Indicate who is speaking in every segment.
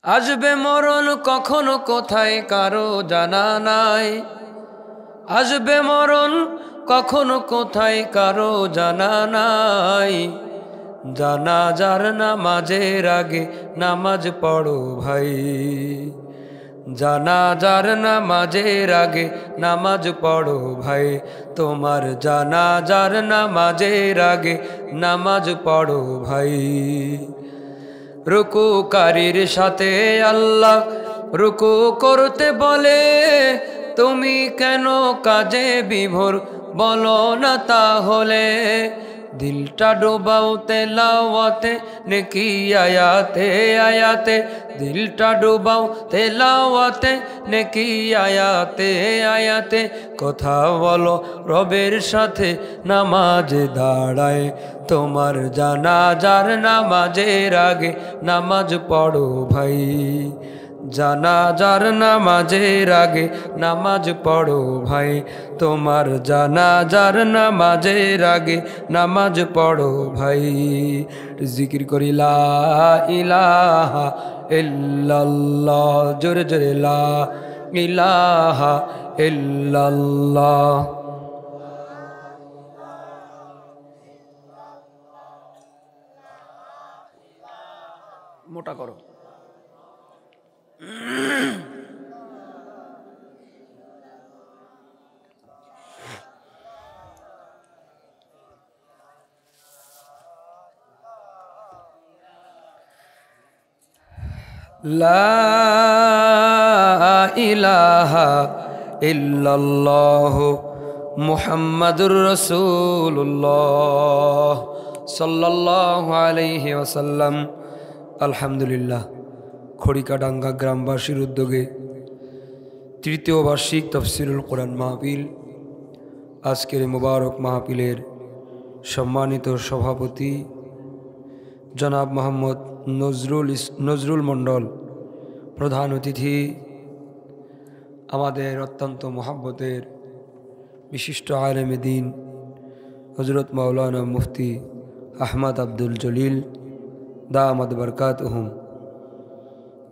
Speaker 1: আসবে মরণ কখনো কোথায় কারো জানা নাই। আসবে মরণ কখনো কোথায় কারো জানা নাই। জানাজার নামাজের আগে নামাজ পড়ো ভাই। জানাজার নামাজের আগে নামাজ পড়ো ভাই। তোমার জানাজার নামাজের আগে নামাজ পড়ো ভাই। রুকুকারীর সাথে আল্লাহ রুকু করতে বলে, তুমি কেন কাজে বিভোর বলো না তাহলে। দিলটা ডোবাও তেলাওয়াতে নেকি আয়াতে আয়াতে। দিলটা ডোবাও তেলাওয়াতে নেকি আয়াতে আয়াতে। কথা বলো রবের সাথে নামাজে দাঁড়ায়। তোমার জানাজার নামাজের আগে নামাজ পড়ো ভাই। জানাজার নামাজের আগে নামাজ পড়ো ভাই। তোমার জানাজার নামাজের আগে নামাজ পড়ো ভাই। জিকির করি লা ইলাহা ইল্লাল্লাহ, জোরে জোরে লা ইলাহা ইল্লাল্লাহ। মোটা করো। লা ইলাহা ইল্লাল্লাহ মুহাম্মাদুর রাসূলুল্লাহ সাল্লাল্লাহু আলাইহি ওয়াসাল্লাম। আলহামদুলিল্লাহ, খড়িকাডাঙ্গা গ্রামবাসীর উদ্যোগে তৃতীয় বার্ষিক তফসিরুল কোরআন মাহফিল। আজকের মুবারক মাহফিলের সম্মানিত সভাপতি জনাব মোহাম্মদ নজরুল মণ্ডল, প্রধান অতিথি আমাদের অত্যন্ত মহব্বতের বিশিষ্ট আলেমে দ্বীন হযরত মাওলানা মুফতি আহমদ আব্দুল জলিল দামাত বরকাতুহুম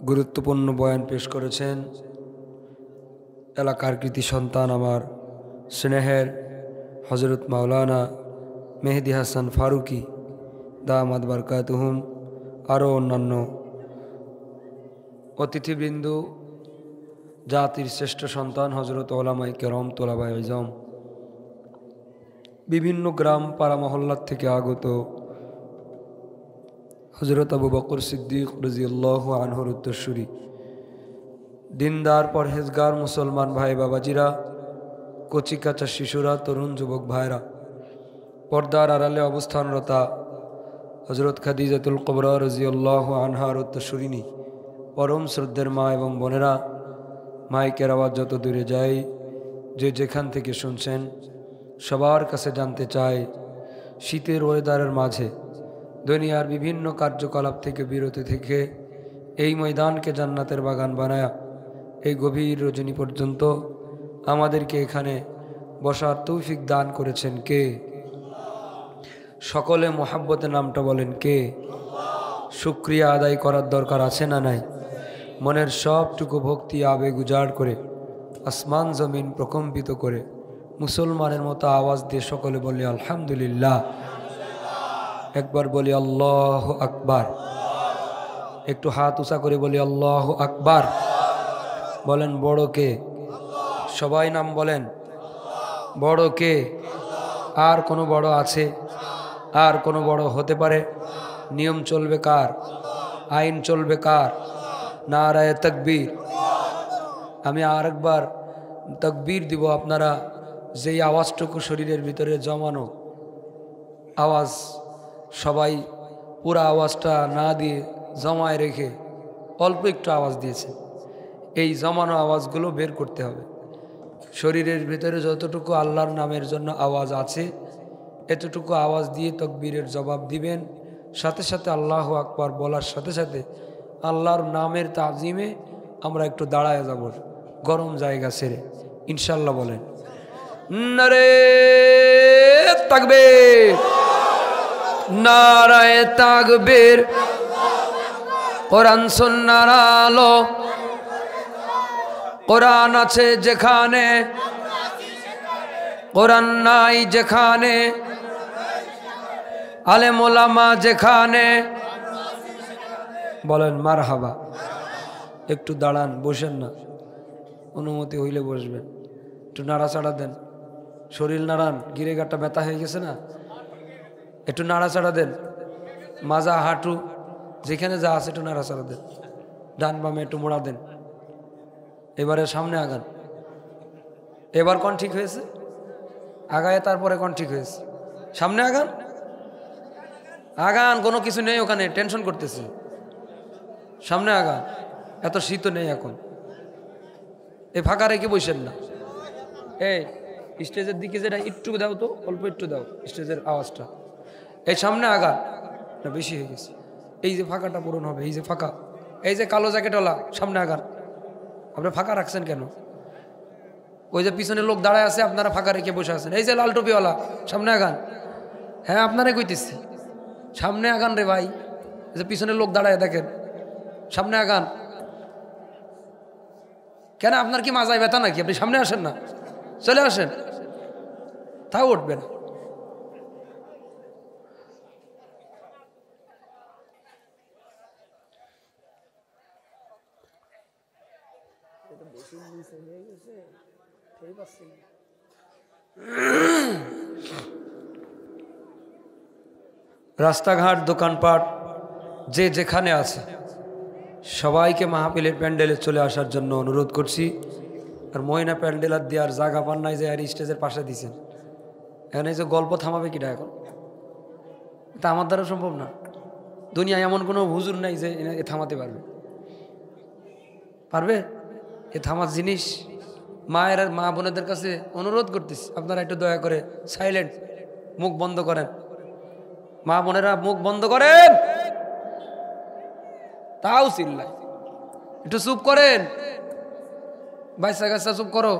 Speaker 1: গুরুত্বপূর্ণ বয়ান পেশ করেছেন। এলাকার কৃতি সন্তান আমার স্নেহের হযরত মাওলানা মেহেদি হাসান ফারুকি দামাত বরকাতুহুম, আরও অন্যান্য অতিথিবৃন্দ, জাতির শ্রেষ্ঠ সন্তান হযরত ওলামায়ে কেরাম, তোলাবায়ে ইলম, বিভিন্ন গ্রাম পাড়া মহল্লার থেকে আগত হযরত আবু বকর সিদ্দিক রাদিয়াল্লাহু আনহুর উত্তরসূরি দিনদার পরহেজগার মুসলমান ভাই বাবাজিরা, কচিকাঁচা শিশুরা, তরুণ যুবক ভাইরা, পর্দার আড়ালে অবস্থানরতা হযরত খাদিজাতুল কুবরা রাদিয়াল্লাহু আনহার উত্তরসূরিনী, পরম শ্রদ্ধের মা এবং বোনেরা, মাইকের আওয়াজ যত দূরে যায়, যে যেখান থেকে শুনছেন, সবার কাছে জানতে চায়, শীতের ওয়েদারের মাঝে দুনিয়ার বিভিন্ন কার্যকলাপ থেকে বিরত থেকে এই ময়দানকে জান্নাতের বাগান বানায়া এই গভীর রজনী পর্যন্ত আমাদেরকে এখানে বসার তৌফিক দান করেছেন কে? সকলে মোহাব্বতে নামটা বলেন কে? শুকরিয়া আদায় করার দরকার আছে না নাই? মনের সবটুকু ভক্তি আবেগ উজাড় করে আসমান জমিন প্রকম্পিত করে মুসলমানের মতো আওয়াজ দিয়ে সকলে বলি আলহামদুলিল্লাহ। একবার বলি আল্লাহু আকবার। একটু হাত উঁচা করে বলি আল্লাহু আকবার। বলেন বড় কে? সবাই নাম বলেন। বড় কে? আর কোনো বড় আছে? আর কোনো বড় হতে পারে? নিয়ম চলবে কার? আইন চলবে কার? নারায়ে তাকবীর। আমি আরেকবার তাকবীর দিব। আপনারা যেই আওয়াজটুকু শরীরের ভিতরে জমানো আওয়াজ, সবাই পুরা আওয়াজটা না দিয়ে জমায় রেখে অল্প একটু আওয়াজ দিয়েছে। এই জমানো আওয়াজগুলো বের করতে হবে। শরীরের ভিতরে যতটুকু আল্লাহর নামের জন্য আওয়াজ আছে, এতটুকু আওয়াজ দিয়ে তাকবীরের জবাব দিবেন। সাথে সাথে আল্লাহু আকবার বলার সাথে সাথে আল্লাহর নামের তাজিমে আমরা একটু দাঁড়ায় যাব, গরম জায়গা ছেড়ে, ইনশাল্লাহ। বলেন নারে তাকবীর, নারায়ে তাকবীর, কোরআন সুন্নাহর আলো, কোরআন আছে যেখানে, কোরআন নাই যেখানে, আলেম ওলামা যেখানে। বলেন মারহাবা। একটু দাঁড়ান, বসেন না, অনুমতি হইলে বসবেন। একটু নাড়াচাড়া দেন, শরীর নাড়ান, গিরে গাঁটটা ব্যথা হয়ে গেছে না, একটু নাড়াচাড়া দেন। মাজা হাঁটু যেখানে যা আছে একটু নাড়াচাড়া দেন, ডান বামে একটু মোড়া দেন। এবারে সামনে আগান। এবার কোন ঠিক হয়েছে? আগায় তারপরে কোন ঠিক হয়েছে? সামনে আগান, আগান, কোনো কিছু নেই ওখানে, টেনশন করতেছে। সামনে আগান, এত শীত নেই এখন। এই ফাঁকা রেখে বসেন না। এই স্টেজের দিকে যেটা একটু দাও তো, অল্প একটু দাও স্টেজের আওয়াজটা। এই সামনে আগান, না বেশি হয়ে গেছে। এই যে ফাঁকাটা পূরণ হবে, এই যে ফাঁকা, এই যে কালো জ্যাকেটওয়ালা, সামনে আগান। আপনি ফাঁকা রাখছেন কেন? ওই যে পিছনে লোক দাঁড়ায় আছে, আপনারা ফাঁকা রেখে বসে আছেন। এই যে লাল টুপিওয়ালা, সামনে আগান। হ্যাঁ আপনারাই কইতেছি, সামনে আগান রে ভাই। এই যে পিছনে লোক দাঁড়ায় দেখেন, সামনে আগান। কেন, আপনার কি মাজায় ব্যথা নাকি? আপনি সামনে আসেন না, চলে আসেন, তাও উঠবেন। রাস্তাঘাট, দোকানপাট, যে যেখানে আছে সবাইকে মাহফিলের প্যান্ডেলে চলে আসার জন্য অনুরোধ করছি। আর মহিনা প্যান্ডেল আর দেওয়ার জায়গা পান নাই যে আর স্টেজের পাশে দিয়েছেন। এখন এই যে গল্প থামাবে কিটা এখন? এটা আমার দ্বারা সম্ভব না। দুনিয়ায় এমন কোনো হুজুর নাই যে এ থামাতে পারবে। পারবে এ থামার জিনিস? মায়ের আর মা বোনেদের কাছে অনুরোধ করতেছি, আপনারা একটু দয়া করে সাইলেন্ট, মুখ বন্ধ করেন। মা বোনেরা মুখ বন্ধ করেন, তাও চিল্লাই। একটু চুপ করেন, বাচ্চা কাচ্চা চুপ করো,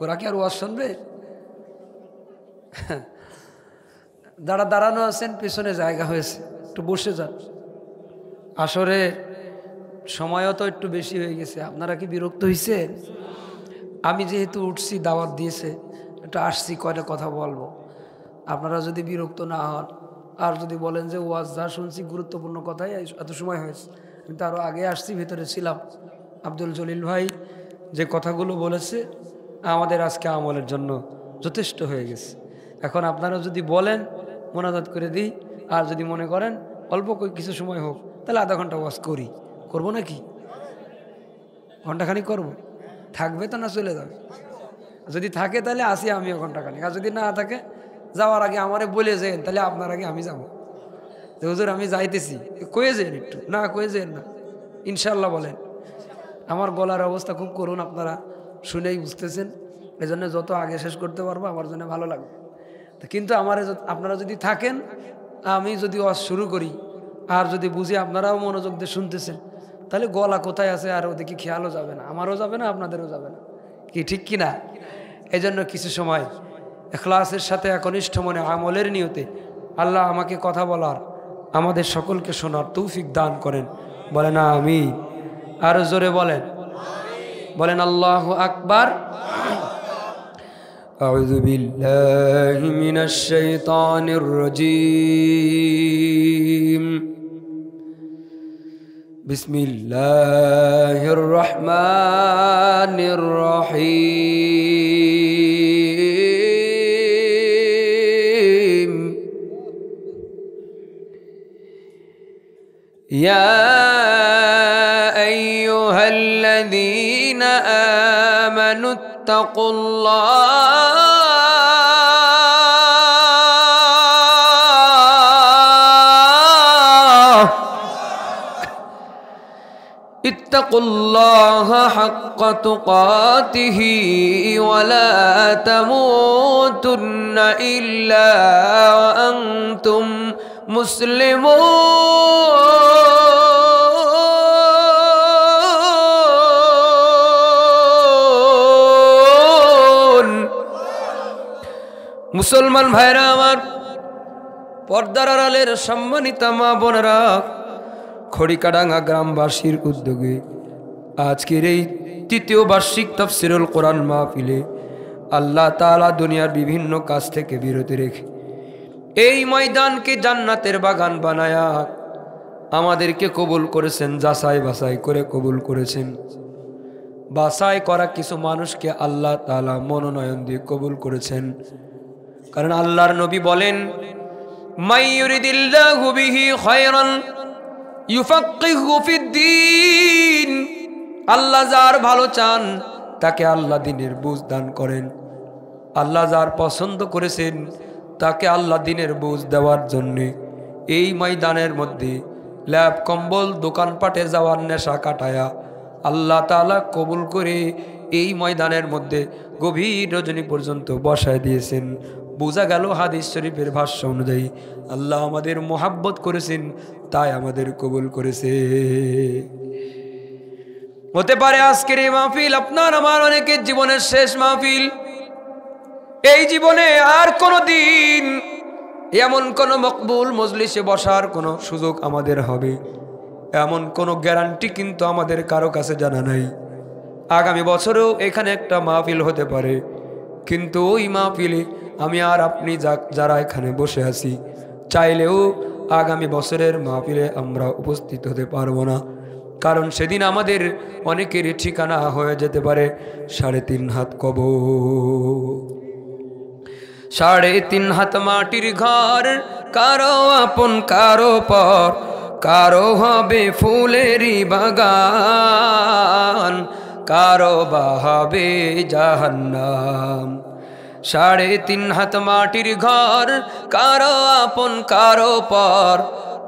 Speaker 1: ওরা কি আর ওয়াজ শুনবে? দাঁড়ানো আছেন, পেছনে জায়গা হয়েছে, একটু বসে যান। আসরে সময়ও তো একটু বেশি হয়ে গেছে, আপনারা কি বিরক্ত হয়েছে? আমি যেহেতু উঠছি, দাওয়াত দিয়েছে, একটু আসছি, কয়টা কথা বলবো। আপনারা যদি বিরক্ত না হন, আর যদি বলেন যে ওয়াজ যা শুনছি গুরুত্বপূর্ণ কথাই, এত সময় হয়েছে, আমি তো আরও আগে আসছি, ভেতরে ছিলাম। আব্দুল জলিল ভাই যে কথাগুলো বলেছে আমাদের আজকে আমলের জন্য যথেষ্ট হয়ে গেছে। এখন আপনারা যদি বলেন মোনাজাত করে দিই, আর যদি মনে করেন অল্প কিছু সময় হোক, তাহলে আধা ঘন্টা ওয়াজ করবো নাকি? ঘন্টাখানিক করবো? থাকবে তো না চলে যাবে? যদি থাকে তাহলে আসি আমিও ঘন্টাখানিক, আর যদি না থাকে যাওয়ার আগে আমারে বলে যেন, তাহলে আপনার আগে আমি যাবো যে হুজুর আমি যাইতেছি, কয়ে যেন একটু, না কয়ে যেন না, ইনশাল্লাহ বলেন। আমার গলার অবস্থা খুব করুন, আপনারা শুনেই বুঝতেছেন। এই জন্য যত আগে শেষ করতে পারবো আমার জন্য ভালো লাগবে। কিন্তু আপনারা যদি থাকেন, আমি যদি ওয়াজ শুরু করি, আর যদি বুঝি আপনারাও মনোযোগ দিয়ে শুনতেছেন, তাহলে গলা কোথায় আছে আর ওদিকে খেয়ালও যাবে না, আমারও যাবে না, আপনাদেরও যাবে না। কি ঠিক কি না? এই জন্য কিছু সময় ইখলাসের সাথে একনিষ্ঠ মনে আমলের নিয়তে আল্লাহ আমাকে কথা বলার, আমাদের সকলকে শোনার তৌফিক দান করেন। বলেন আমিন। আরো জোরে বলেন, বলেন আল্লাহু আকবার। আউযু বিল্লাহি মিনাশ শাইতানির রাজীম। বিসমিল্লাহির রহমানির রহিম। ইয়া আইয়ুহাল্লাযীনা ইত্তাকুল্লাহা হাক্কা তুকাতিহি ওয়া লা তামুতুন্না ইল্লা ওয়া আনতুম মুসলিমুন। মুসলমান ভাইরা আমার, পর্দার আড়ালের সম্মানিতা মা বোনেরা, খড়িকাডাঙ্গা গ্রামবাসীর উদ্যোগে আজকের এই তৃতীয় বার্ষিক তাফসীরুল কোরআন মাহফিলে আল্লাহ তাআলা দুনিয়ার বিভিন্ন কাজ থেকে বিরতি রেখে এই ময়দানকে জান্নাতের বাগান বানায়া আমাদেরকে কবুল করেছেন, যাচাই বাছাই করে কবুল করেছেন। বাছাই করা কিছু মানুষকে আল্লাহ তাআলা মনোনয়ন দিয়ে কবুল করেছেন। কারণ আল্লাহর নবী বলেন, মাই ইউরিদিল্লাহু বিহি খায়রান ইউফাক্কিহু ফিদ্দীন। আল্লাহ যার ভালো চান তাকে আল্লাহ দ্বীনের বুঝ দান করেন। আল্লাহ যার পছন্দ করেছেন তাকে আল্লাহ দ্বীনের বুঝ দেওয়ার জন্যে এই ময়দানের মধ্যে ল্যাব কম্বল দোকানপাটে যাওয়ার নেশা কাটায়া আল্লাহ তাআলা কবুল করে এই ময়দানের মধ্যে গভীর রজনী পর্যন্ত বসায় দিয়েছেন। বোঝা গেল হাদিস শরীফের ভাষ্য অনুযায়ী আল্লাহ আমাদের মোহাব্বত করেছেন, তাই আমাদের কবুল করেছে। হতে পারে আজকের এই মাহফিল আপনার আমার অনেকের জীবনের শেষ মাহফিল। এই জীবনে আর কোনো দিন এমন কোনো মকবুল মজলিসে বসার কোনো সুযোগ আমাদের হবে এমন কোনো গ্যারান্টি কিন্তু আমাদের কারো কাছে জানা নাই। আগামী বছরেও এখানে একটা মাহফিল হতে পারে, কিন্তু ওই মাহফিলে আমি আর আপনি যারা এখানে বসে আছি চাইলেও আগামী বছরের মাহফিলে আমরা উপস্থিত হতে পারবো না। কারণ সেদিন আমাদের অনেকের ঠিকানা হয়ে যেতে পারে 3.5 হাত কবর, 3.5 হাত মাটির ঘর, কারো আপন কারো পর, কারো হবে ফুলেরই বাগান, কারো বা হবে জাহান্নাম। 3.5 হাত মাটির ঘর, কারো আপন কারো পর,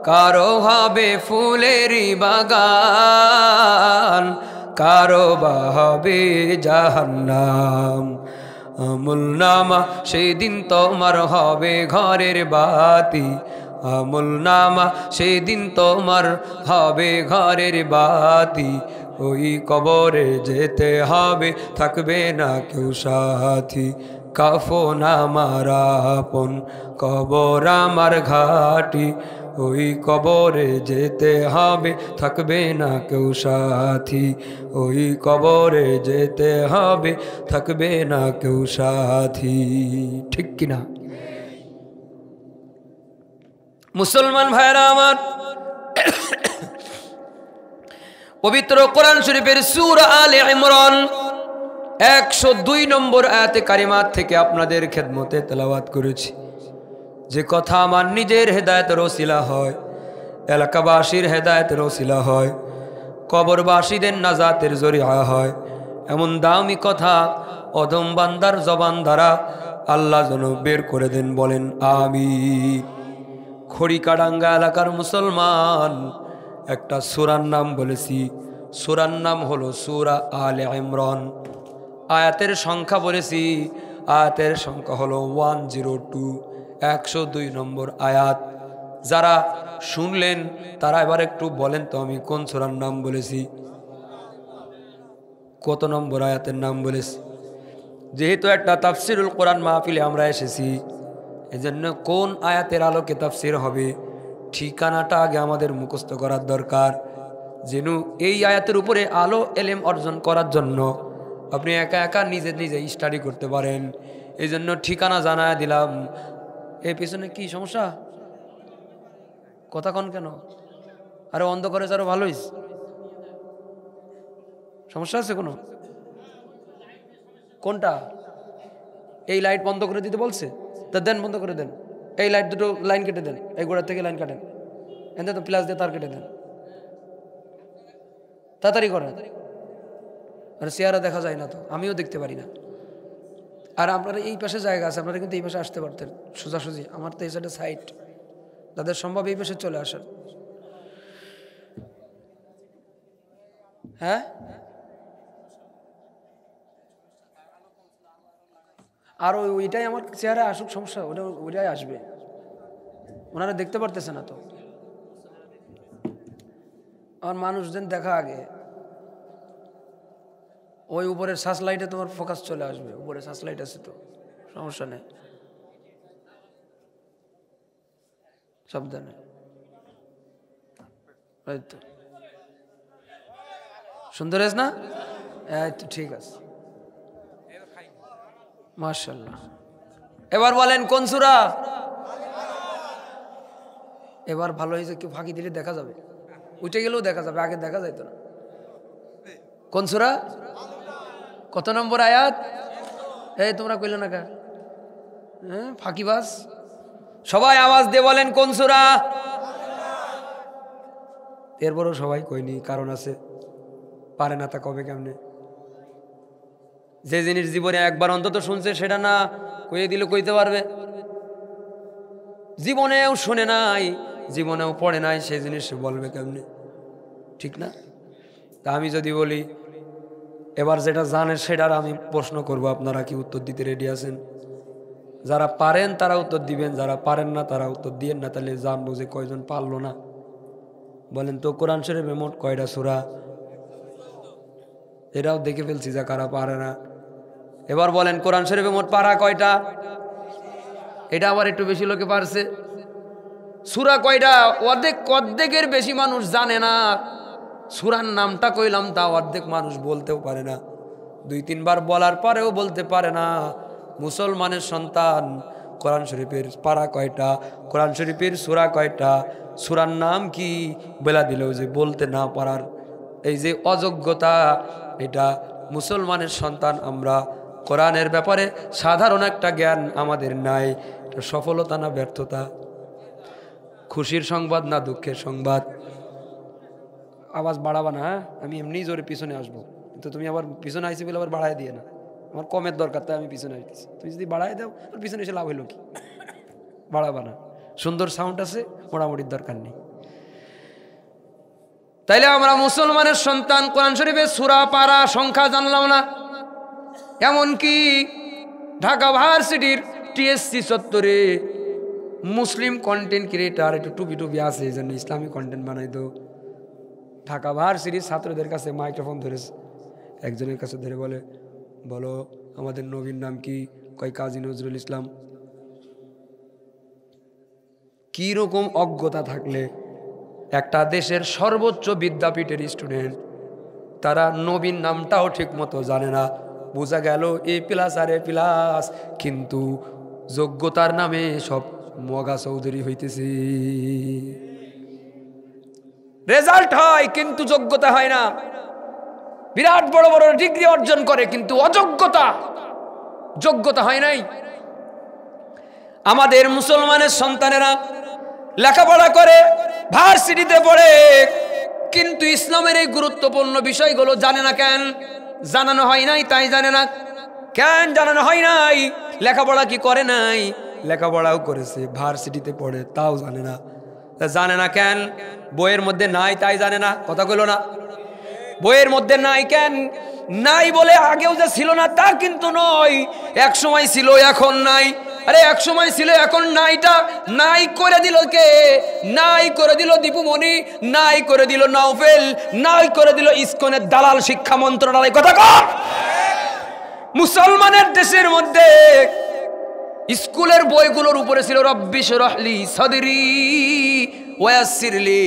Speaker 1: কারো হবে ফুলেরই বাগান, কারো বা হবে জাহান্নাম। আমুলনামা সেদিন তোমার হবে ঘরের বাতি, আমুলনামা সেদিন তোমার হবে ঘরের বাতি। ওই কবরে যেতে হবে, থাকবে না কেউ সাথী। কাফন আমার আপন, কবর আমার ঘাটি। ওই কবরে যেতে হবে, থাকবে না কেউ সাথী। ওই কবরে যেতে হবে, থাকবে না কেউ সাথী। ঠিক কিনা? মুসলমান ভাইরা আমার, পবিত্র কোরআন শরীফের সূরা আলে ইমরান 102 নম্বর আয়াতে কারিমাত থেকে আপনাদের খেদমতে তেলাওয়াত করেছি। যে কথা আমার নিজের হেদায়েতের ওসিলা হয়, এলাকাবাসীর হেদায়েতের ওসিলা হয়, কবরবাসীদের নাজাতের জরিয়া হয়, এমন দামি কথা অদম বান্দার জবান দ্বারা আল্লাহ যেন বের করে দেন, বলেন আমিন। খড়িকাডাঙ্গা এলাকার মুসলমান, একটা সূরার নাম বলেছি, সূরার নাম হলো সূরা আলে ইমরান। আয়াতের সংখ্যা বলেছি, আয়াতের সংখ্যা হলো 102, 102 নম্বর আয়াত। যারা শুনলেন তারা এবার একটু বলেন তো আমি কোন সূরার নাম বলেছি, কত নম্বর আয়াতের নাম বলেছি। যেহেতু একটা তাফসীরুল কোরআন মাহফিলে আমরা এসেছি, এজন্য কোন আয়াতের আলোকে তাফসীর হবে ঠিকানাটা আগে আমাদের মুখস্থ করার দরকার। যেন এই আয়াতের উপরে আলো এলেম অর্জন করার জন্য আপনি একা একা নিজে নিজে স্টাডি করতে পারেন। এই জন্য ঠিকানা জানায় দিলাম। এই পিছনে কি সমস্যা? কথা কন কেন? আরে অন্ধ করে আরো ভালো হইস, সমস্যা আছে কোনো? কোনটা? এই লাইট বন্ধ করে দিতে বলছে, তা দেন, বন্ধ করে দেন। এই লাইট দুটো লাইন কেটে দেন, এই গোড়ার থেকে লাইন কাটেন, এনে তো প্লাস দিয়ে তার কেটে দেন, তাড়াতাড়ি করেন। আর চেহারা দেখা যায় না তো, আমিও দেখতে পারি না। আর আপনারা এই পাশে জায়গা আছে, আপনারা কিন্তু এই পাশে আসতে পারতেন সোজাসুজি। আমার তো এই সাইডে সাইড, তাদের সম্ভব এই পাশে চলে আসেন। হ্যাঁ, আর ওইটাই আমার চেহারা আসুক, সমস্যা ওইটাই আসবে। ওনারা দেখতে পারতেছে না তো, আমার মানুষজন দেখা আগে। ওই উপরের সার্চ লাইটে তোমার ফোকাস চলে আসবে, উপরে সার্চ লাইট আছে তো, সমস্যা নেই, সাবধানে। সুন্দর হয়েছে না? এই তো ঠিক আছে, মাশাআল্লাহ। এবার বলেন কোন সূরা? এবার ভালো হয়েছে, কেউ ফাঁকি দিলে দেখা যাবে, উঠে গেলেও দেখা যাবে, আগে দেখা যাইত না। কোন সূরা? কত নম্বর আয়াত? এই তোমরা কইলে না কা? হ্যাঁ, ফাঁকিবাজ। সবাই আওয়াজ দিয়ে বলেন কোন সূরা? এরপরও সবাই কইনি, কারণ আছে, পারে না তা কবে কেমনে? যে জিনিস জীবনে একবার অন্তত শুনছে সেটা না কইয়ে দিলে কইতে পারবে? জীবনেও শুনে নাই, জীবনেও পড়ে নাই, সেই জিনিস বলবে কেমনে? ঠিক না? তা আমি যদি বলি এবার যেটা জানেন সেটার আমি প্রশ্ন করব, আপনারা কি উত্তর দিতে রেডি আছেন? যারা পারেন তারা উত্তর দিবেন, যারা পারেন না তারা উত্তর দিয়েন না, তাহলে জানবো যে কয়জন পারলো না। বলেন তো কোরআন শরীফে মোট কয়টা সূরা? এটাও দেখে ফেলছি যে কারা পারে না। এবার বলেন কোরআন শরীফে মোট পারা কয়টা? এটা আবার একটু বেশি লোকে পারছে। সূরা কয়টা? অর্ধেকের বেশি মানুষ জানে না। সূরার নামটা কইলাম তা অর্ধেক মানুষ বলতেও পারে না, 2-3 বার বলার পরেও বলতে পারে না। মুসলমানের সন্তান, কোরআন শরীফের পারা কয়টা, কোরআন শরীফের সূরা কয়টা, সূরার নাম কি বলা দিলেও যে বলতে না পারার এই যে অযোগ্যতা, এটা মুসলমানের সন্তান আমরা, কোরআনের ব্যাপারে সাধারণ একটা জ্ঞান আমাদের নাই। এটা সফলতা না ব্যর্থতা? খুশির সংবাদ না দুঃখের সংবাদ? আওয়াজ বাড়াবা না, হ্যাঁ? আমি এমনি জোরে পিছনে আসবো, কিন্তু তুমি আবার পিছনে আইসি বলে আবার বাড়াই দিয়ে না। আমার কমের দরকার, তাই আমি পিছনে আসতেছি। তুমি যদি বাড়াই দাও আর পিছনে এসে লাভ হইলো কি? বাড়াবা না, সুন্দর সাউন্ড আছে, মোটামুটির দরকার নেই। তাইলে আমরা মুসলমানের সন্তান, কোরআন শরীফের সূরা পারা সংখ্যা জানলাম না। এমনকি ঢাকা ভার্সিটির টিএসসি চত্বরে মুসলিম কন্টেন্ট ক্রিয়েটার, একটু টুপি টুপি আছে, এই জন্য ইসলামিক কন্টেন্ট বানাইতো। ঢাকা ভার্সিটির ছাত্রদের কাছে মাইক্রোফোন ধরেছে, একজনের কাছে ধরে বলে, বলো আমাদের নবীর নাম কি? কয় কাজী নজরুল ইসলাম। কি রকম অজ্ঞতা থাকলে একটা দেশের সর্বোচ্চ বিদ্যাপীঠের স্টুডেন্ট তারা নবীর নামটাও ঠিক মতো জানে না। বোঝা গেল A+ আর A+, কিন্তু যোগ্যতার নামে সব মগা চৌধুরী হইতেছে। রেজাল্ট হয় কিন্তু যোগ্যতা হয় না। বিরাট বড় বড় ডিগ্রি অর্জন করে কিন্তু অযোগ্যতা, যোগ্যতা হয় নাই। আমাদের মুসলমানের সন্তানেরা লেখাপড়া করে, ভার্সিটিতে পড়ে, কিন্তু ইসলামের এই গুরুত্বপূর্ণ বিষয়গুলো জানে না। কেন জানানো হয় নাই? তাই জানে না। কেন জানানো হয় নাই? লেখাপড়া কি করে নাই? লেখাপড়াও করেছে, ভার্সিটিতে পড়ে, তাও জানে না। জানে না কেন? বইয়ের মধ্যে নাই তাই জানে না। কথা কইলো না? বইয়ের মধ্যে নাই কেন? নাই বলে আগেও যে ছিল না তা কিন্তু নয়, এক সময় ছিল এখন নাই। আরে এক সময় ছিল এখন নাইটা নাই করে দিল কে? নাই করে দিল দীপুমণি, নাই করে দিল নাওফেল, নাই করে দিল ইসকনের দালাল শিক্ষা মন্ত্রণালয়। কথা কর। মুসলমানের দেশের মধ্যে স্কুলের বইগুলোর উপরে ছিল রব্বি শরহলি সাদরি ওয়াসসিরলি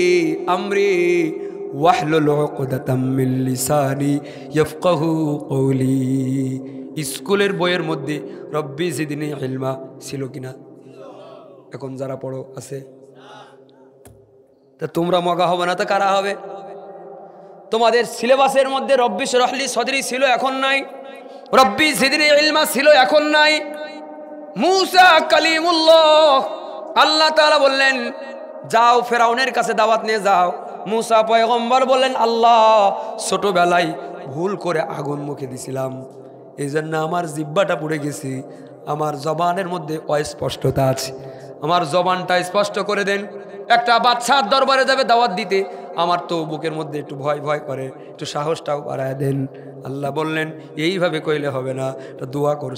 Speaker 1: আমরি ওয়াহলুল উকদাতাম মিন লিসানি ইয়াফকাহু কওলি। স্কুলের বইয়ের মধ্যে রব্বি জিদনি ইলমা ছিল কিনা? এখন যারা পড়ো আছে, তা তোমরা মগা হবে না তো কারা হবে? তোমাদের সিলেবাসের মধ্যে রব্বি শরহলি সাদরি ছিল, এখন নাই। রব্বি জিদনি ইলমা ছিল, এখন নাই। মুসা কালিমুল্লাহ, আল্লাহ তাআলা বললেন যাও ফেরাউনের কাছে দাওয়াত নিয়ে যাও। মুসা পয়গম্বর বললেন আল্লাহ ছোটবেলায় ভুল করে আগুন মুখে দিছিলাম, এই জন্য আমার জিহ্বাটা পুড়ে গেছি, আমার জবানের মধ্যে অস্পষ্টতা আছে, আমার জবানটা স্পষ্ট করে দেন। একটা বাদশার দরবারে যাবে দাওয়াত দিতে, আমার তো বুকের মধ্যে একটু ভয় ভয় করে, একটু সাহসটাও বাড়ায় দেন। আল্লাহ বললেন এইভাবে কইলে হবে না, দোয়া করো,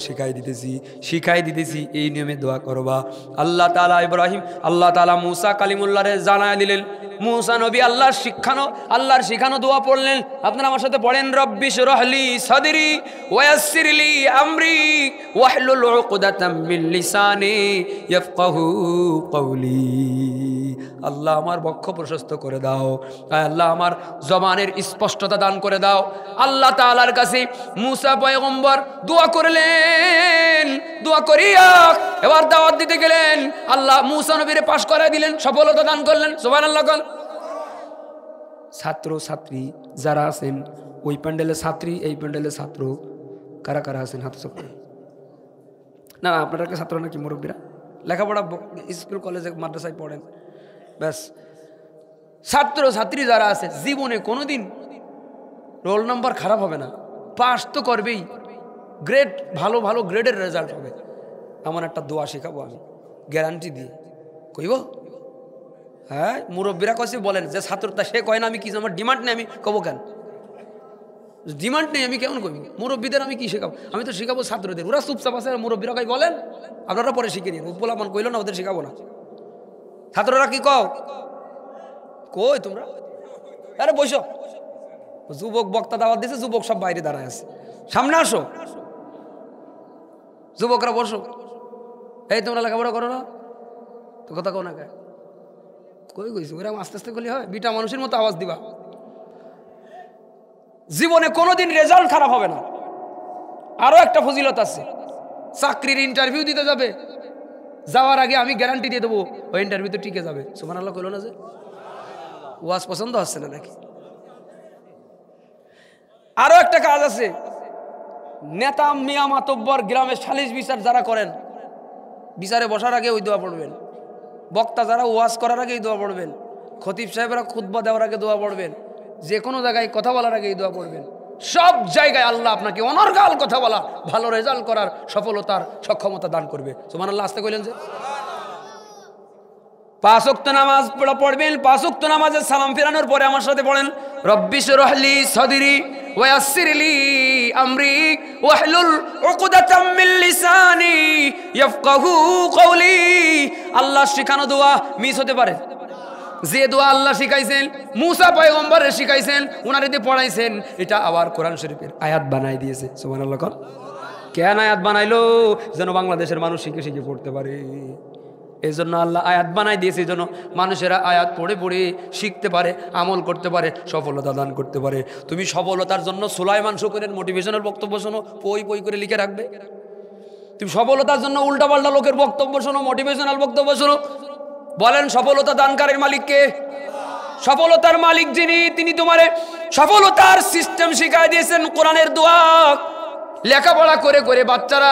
Speaker 1: শিখাই দিতেছি, এই নিয়মে দোয়া করবা। আল্লাহ তাআলা ইব্রাহিম, আল্লাহ তাআলা মুসা কালিমুল্লাহরে জানায় দিলেন। মুসা নবী আল্লাহর শিখানো দোয়া পড়লেন। আপনারা আমার সাথে পড়েন, রব্বি শরহলি সাদরি ওয়াসসিরলি আমরি ওয়াহলুল উকদাতাম মিন লিসানি ইয়াফকাহু কওলি। আল্লাহ আমার বক্ষ প্রশস্ত করে দাও, আয় আল্লাহ আমার জবানের স্পষ্টতা দান করে দাও। আল্লাহ তাআলার কাছে মুসা পয়গম্বর দোয়া করলেন, দোয়া করিয়া এবার দাওয়াত দিতে গেলেন। আল্লাহ মুসা নবীরে পাশ করায় দিলেন, সফলতা দান করলেন। সুবহানাল্লাহ। ছাত্র ছাত্রী যারা আছেন, ওই প্যান্ডেলে ছাত্রী, এই প্যান্ডেলে ছাত্র, কারা কারা আছেন হাত চোখ করেন। না আপনারা কি ছাত্র নাকি মুরব্বীরা? লেখাপড়া স্কুল কলেজে মাদ্রাসায় পড়েন, ব্যাস। ছাত্র ছাত্রী যারা আছে, জীবনে কোনোদিন রোল নাম্বার খারাপ হবে না, পাস তো করবেই, গ্রেড ভালো ভালো গ্রেডের রেজাল্ট হবে। এমন একটা দোয়া শেখাবো আমি, গ্যারান্টি দিয়ে। কইব? হ্যাঁ, মুরব্বীরা কইছে বলেন, যে ছাত্রটা সে কয় না আমি কি, আমার ডিমান্ড নেই, আমি কব কেন? ডিমান্ড নেই আমি কেমন কইব? মুরব্বীদের আমি কি শেখাবো? আমি তো শেখাবো ছাত্রদের, ওরা চুপচাপ আছে। মুরব্বীরা কই বলেন, আপনারা পরে শিখে নিন। উপলামান কইল না, ওদের শেখাবো না। ছাত্ররা কি কও? কই তোমরা? আরে বসো, যুবক বক্তা দাওয়াত দিছে, যুবক সব বাইরে দাঁড়ায় আছে, সামনে আসো। যুবকরা বসো। এই তোমরা লেখাপড়া করো না তো, কথা কও না কে? কই কইছি ওরা আস্তে আস্তে করলে হয়, বিটা মানুষের মতো আওয়াজ দিবা। জীবনে কোনোদিন রেজাল্ট খারাপ হবে না। আরো একটা ফজিলত আছে, চাকরির ইন্টারভিউ দিতে যাবে, যাওয়ার আগে আমি গ্যারান্টি দিয়ে দেবো ওই ইন্টারভিউ তো টিকে যাবে। সুবহানাল্লাহ কইলো না? যে ওয়াজ পছন্দ হচ্ছে না নাকি? আরো একটা কাজ আছে, নেতা মিয়া মাতব্বর গ্রামের সালিশ বিচার যারা করেন, বিচারে বসার আগে ওই দোয়া পড়বেন। বক্তা যারা ওয়াজ করার আগে এই দোয়া পড়বেন। খতিব সাহেবরা খুতবা দেওয়ার আগে দোয়া পড়বেন। যে কোনো জায়গায় কথা বলার আগে এই দোয়া পড়বেন। সব জায়গায় আল্লাহ আপনাকে অনর্গাল কথা বলা, ভালো রেজাল্ট করার সফলতার সক্ষমতা দান করবে। সুবহানাল্লাহ আসতে কইলেন যে। 5 ওয়াক্ত নামাজ পড়বেন। 5 ওয়াক্ত নামাজে সালাম ফেরানোর পরে আমার সাথে পড়েন, রব্বি শরহ লি সাদরি ওয়া ইয়াসসির লি আমরি ওয়াহলুল উকদাতাম মিন লিসানি ইয়াফকাহু কওলি। আল্লাহ শিখানো দোয়া মিস হতে পারে। যে দোয়া আল্লাহ শিখাইছেন, মুসা পয়গম্বরের শিখাইছেন, উনারে দিয়ে পড়াইছেন, এটা আবার কোরআন শরীফের আয়াত বানাই দিয়েছে। সুবহানাল্লাহ। কেন আয়াত বানাইলো? যেন বাংলাদেশের মানুষ শিখে শিখে পড়তে পারে। এই জন্য আল্লাহ আয়াত বানাই দিয়েছে, যেন মানুষেরা আয়াত পড়ে পড়ে শিখতে পারে, আমল করতে পারে, সফলতা দান করতে পারে। তুমি সফলতার জন্য সুলাইমান শুকরের মোটিভেশনাল বক্তব্য শোনো, পই পই করে লিখে রাখবে। তুমি সফলতার জন্য উল্টাপাল্টা লোকের বক্তব্য শোনো, মোটিভেশনাল বক্তব্য শোনো। বলেন সফলতা দানকারীর মালিক কে? সফলতার মালিক যিনি, তিনি তোমারে সফলতার সিস্টেম শিখাই দিয়েছেন। কোরআনের দোয়া লেখাপড়া করে করে বাচ্চারা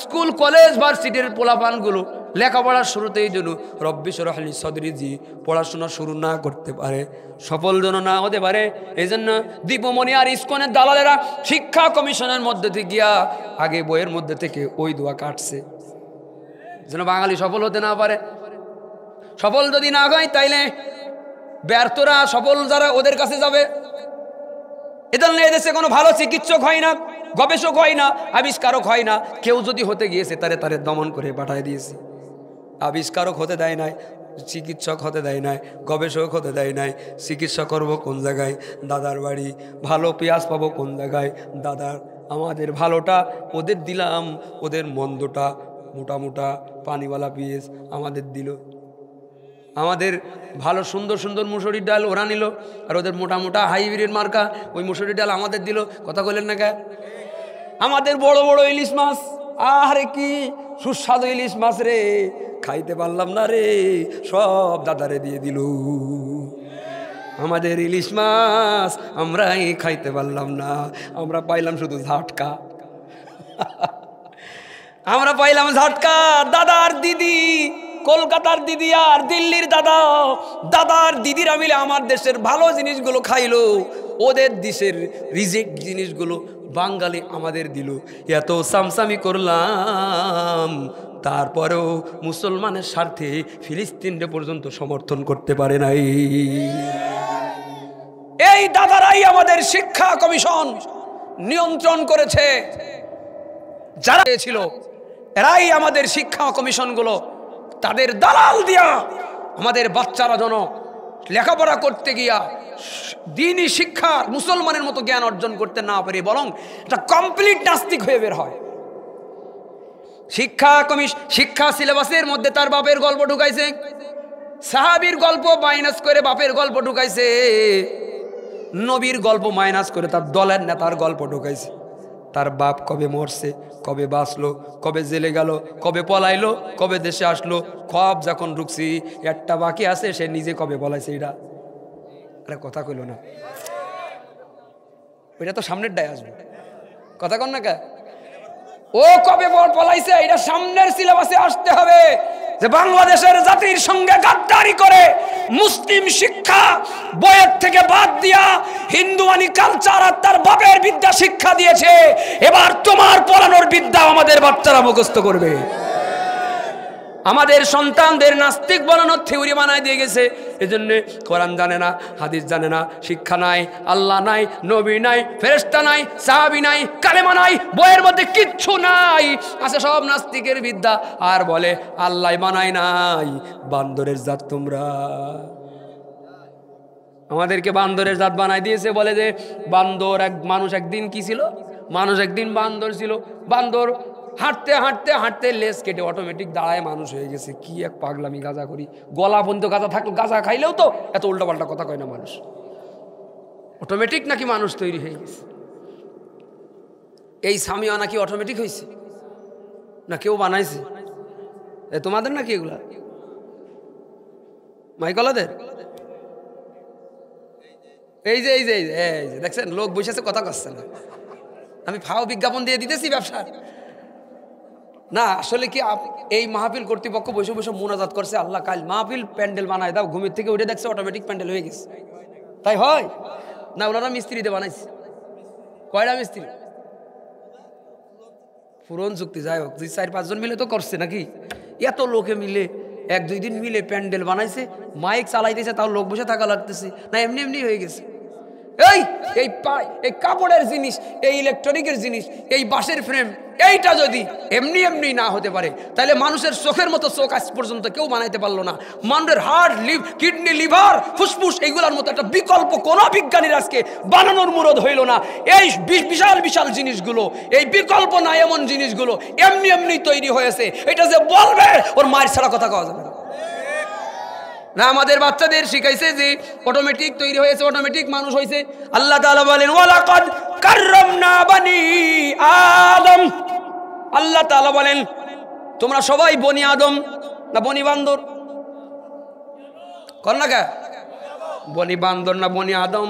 Speaker 1: স্কুল কলেজ ভার্সিটির পোলাপানগুলো লেখাপড়ার শুরুতেই যেন রব্বি শরহ লি সাদরি জি পড়াশোনা শুরু না করতে পারে, সফল যেন না হতে পারে। এই জন্য দীপমণি আর ইসকনের দালালেরা শিক্ষা কমিশনের মধ্যে থেকে গিয়া আগে বইয়ের মধ্যে থেকে ওই দোয়া কাটছে, যেন বাঙালি সফল হতে না পারে। সফল যদি না হয় তাইলে ব্যর্থরা সফল যারা ওদের কাছে যাবে। এজন্য এদেশে কোনো ভালো চিকিৎসক হয় না, গবেষক হয় না, আবিষ্কারক হয় না। কেউ যদি হতে গিয়েছে তারে দমন করে পাঠায় দিয়েছে। আবিষ্কারক হতে দেয় নাই, চিকিৎসক হতে দেয় নাই, গবেষক হতে দেয় নাই। চিকিৎসা করবো কোন জায়গায়? দাদার বাড়ি। ভালো পেঁয়াজ পাবো কোন জায়গায়? দাদার। আমাদের ভালোটা ওদের দিলাম, ওদের মন্দটা মোটা মোটা পানিওয়ালা পেঁয়াজ আমাদের দিল। আমাদের ভালো সুন্দর সুন্দর মুসুরির ডাল ওরা নিল, আর ওদের মোটা মোটা হাইব্রিড মার্কা ওই মুসুরির ডাল আমাদের দিল। কথা বললেন না কে? আমাদের বড় বড় ইলিশ মাছ, আরে কি সুস্বাদু ইলিশ মাছ রে, খাইতে পারলাম না রে, সব দাদারে দিয়ে দিল। আমাদের ইলিশ মাছ আমরাই খাইতে পারলাম না, আমরা পাইলাম শুধু ঝাটকা। আমরা পাইলাম ঝাটকা। দাদার দিদি, কলকাতার দিদি আর দিল্লির দাদা, দাদার দিদিরা মিলে আমার দেশের ভালো জিনিসগুলো খাইলো, ওদের দেশের রিজেক্ট জিনিসগুলো বাঙালি আমাদের দিল। এত সামসামি করলাম, তারপরেও মুসলমানের স্বার্থে ফিলিস্তিনকে পর্যন্ত সমর্থন করতে পারে নাই। এই দাদারাই আমাদের শিক্ষা কমিশন নিয়ন্ত্রণ করেছে। যারা ছিল এরাই আমাদের শিক্ষা কমিশনগুলো, তাদের দালাল দিয়া আমাদের বাচ্চারা যেন লেখাপড়া করতে গিয়া দ্বীনি শিক্ষা মুসলমানের মতো জ্ঞান অর্জন করতে না পারে, বরং এটা কমপ্লিট নাস্তিক হয়ে বের হয়। শিক্ষা সিলেবাসের মধ্যে তার বাপের গল্প ঢুকাইছে।
Speaker 2: সাহাবীর গল্প মাইনাস করে বাপের গল্প ঢুকাইছে, নবীর গল্প মাইনাস করে তার দলের নেতার গল্প ঢুকাইছে। তার বাপ কবে মরছে, কবে বাঁচলো, কবে জেলে গেল, কবে পলাইলো, কবে দেশে আসলো, সব যখন ঢুকছি একটা বাকি আছে, সে নিজে কবে বলাইছে। এটা আরে কথা কইল না, ওইটা তো সামনের ডায় আসবে, কথা কন না কে? ও কবে পলাইছে এটা সামনের সিলেবাসে আসতে হবে, যে বাংলাদেশের জাতির সঙ্গে গাদ্দারি করে মুসলিম শিক্ষা বইয়ের থেকে বাদ দিয়া হিন্দুয়ানি কালচার আর তার বাপের বিদ্যা শিক্ষা দিয়েছে। এবার তোমার পড়ানোর বিদ্যা আমাদের বাচ্চারা মুখস্থ করবে। আমাদের সন্তানদের নাস্তিক বানানোর থিওরি বানায় দিয়ে গেছে। এজন্য কোরআন জানে না, হাদিস জানে না, শিক্ষা নাই, আল্লাহ নাই, নবী নাই, ফেরেশতা নাই, সাহাবী নাই, কালেমা নাই, বইয়ের মধ্যে কিচ্ছু নাই, আছে সব নাস্তিকের বিদ্যা। আর বলে আল্লাহ বানায় নাই, বান্দরের জাত তোমরা। আমাদেরকে বান্দরের জাত বানাই দিয়েছে। বলে যে বান্দর মানুষ একদিন কি ছিল, মানুষ একদিন বান্দর ছিল। বান্দর হাঁটতে হাঁটতে হাঁটতে লেজ কেটে অটোমেটিক দাঁড়ায় মানুষ হয়ে গেছে। কি এক পাগলামি, গাঁজা করি, গলা বন্ধ গাঁজা থাকলে, গাঁজা খাইলেও তো এত উল্টাপাল্টা কথা কয় না মানুষ। অটোমেটিক নাকি মানুষ তৈরি হয়ে গেছে। এই সামিয়া নাকি অটোমেটিক হয়েছে, না কেউ বানাইছে? তোমাদের নাকি এগুলা মাইকলাদের? এই যে এই যে এই যে দেখছেন, লোক বসেছে কথা করছে না, আমি ফাও বিজ্ঞাপন দিয়ে দিতেছি ব্যবসা না। আসলে কি এই মাহফিল কর্তৃপক্ষ বসে বসে মুনাজাত করছে, আল্লাহ কাল মাহফিল প্যান্ডেল বানায় দাও, ঘুমের থেকে উঠে দেখছে অটোমেটিক প্যান্ডেল হয়ে গেছে। তাই হয় না? ওনারা মিস্ত্রিতে বানাইছে। কয়টা মিস্ত্রি? পুরন চুক্তি, যাই হোক, 4-5 জন মিলে তো করছে নাকি? এত লোকে মিলে 1-2 দিন মিলে প্যান্ডেল বানাইছে, মাইক চালাইতেছে, তাও লোক বসে থাকা লাগতেছে না? এমনি এমনি হয়ে গেছে। এই কাপড়ের জিনিস, এই ইলেকট্রনিকের জিনিস, এই বাঁশের ফ্রেম, এইটা যদি এমনি এমনি না হতে পারে, তাহলে মানুষের চোখের মতো চোখ আজ পর্যন্ত কেউ বানাইতে পারলো না। মানুষের হার্ট, কিডনি, লিভার, ফুসফুস, এইগুলোর মতো একটা বিকল্প কোনো বিজ্ঞানীর আজকে বানানোর মুরদ হইল না। এই বিশাল বিশাল জিনিসগুলো, এই বিকল্প না এমন জিনিসগুলো এমনি এমনি তৈরি হয়েছে। এটা যে বলবে, ওর মায়ের ছাড়া কথা কওয়া যাবে না। না, আমাদের বাচ্চাদের শিখাইছে যে অটোমেটিক তৈরি হয়েছে, অটোমেটিক মানুষ হয়েছে। আল্লাহ তাআলা বলেন ওয়ালাকাদ কাররামনা বানি আদম। আল্লাহ তাআলা বলেন তোমরা সবাই বনি আদম না বনি বান্দর? কর না কে? বনি বান্দর না বনি আদম?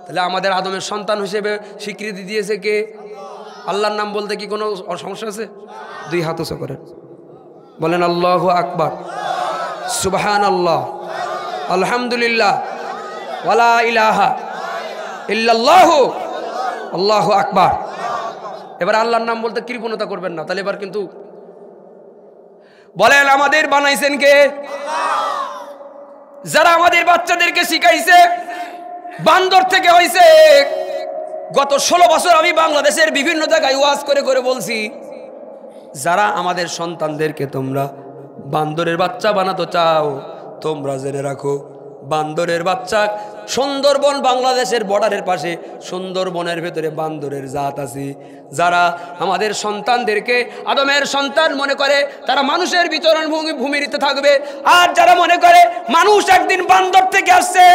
Speaker 2: তাহলে আমাদের আদমের সন্তান হিসেবে স্বীকৃতি দিয়েছে কে? আল্লাহর নাম বলতে কি কোনো সমস্যা আছে? 2 হাত উঁচু করেন, বলেন আল্লাহু আকবার, সুবহানাল্লাহ, আলহামদুলিল্লাহ, ওয়ালা ইলাহা ইল্লাল্লাহু, আল্লাহু আকবার। এবার আল্লাহর নাম বলতে কৃপণতা করবেন না, তাহলে এবার কিন্তু বলেন আমাদের বানাইছেন কে? যারা আমাদের বাচ্চাদেরকে শিখাইছে বান্দর থেকে হইছে। গত 16 বছর আমি বাংলাদেশের বিভিন্ন জায়গায় ওয়াজ করে করে বলছি, যারা আমাদের সন্তানদেরকে তোমরা বান্দরের বাচ্চা বানাতে চাও, তোমরা জেনে রাখো বান্দরের বাচ্চা। সুন্দরবন বাংলাদেশের বর্ডারের পাশে, সুন্দরবনের ভেতরে বান্দরের জাত আছে। যারা আমাদের সন্তানদেরকে আদমের সন্তান মনে করে, তারা মানুষের বিচরণ ভূমিতে থাকবে। আর যারা মনে করে মানুষ একদিন বান্দর থেকে আসছে,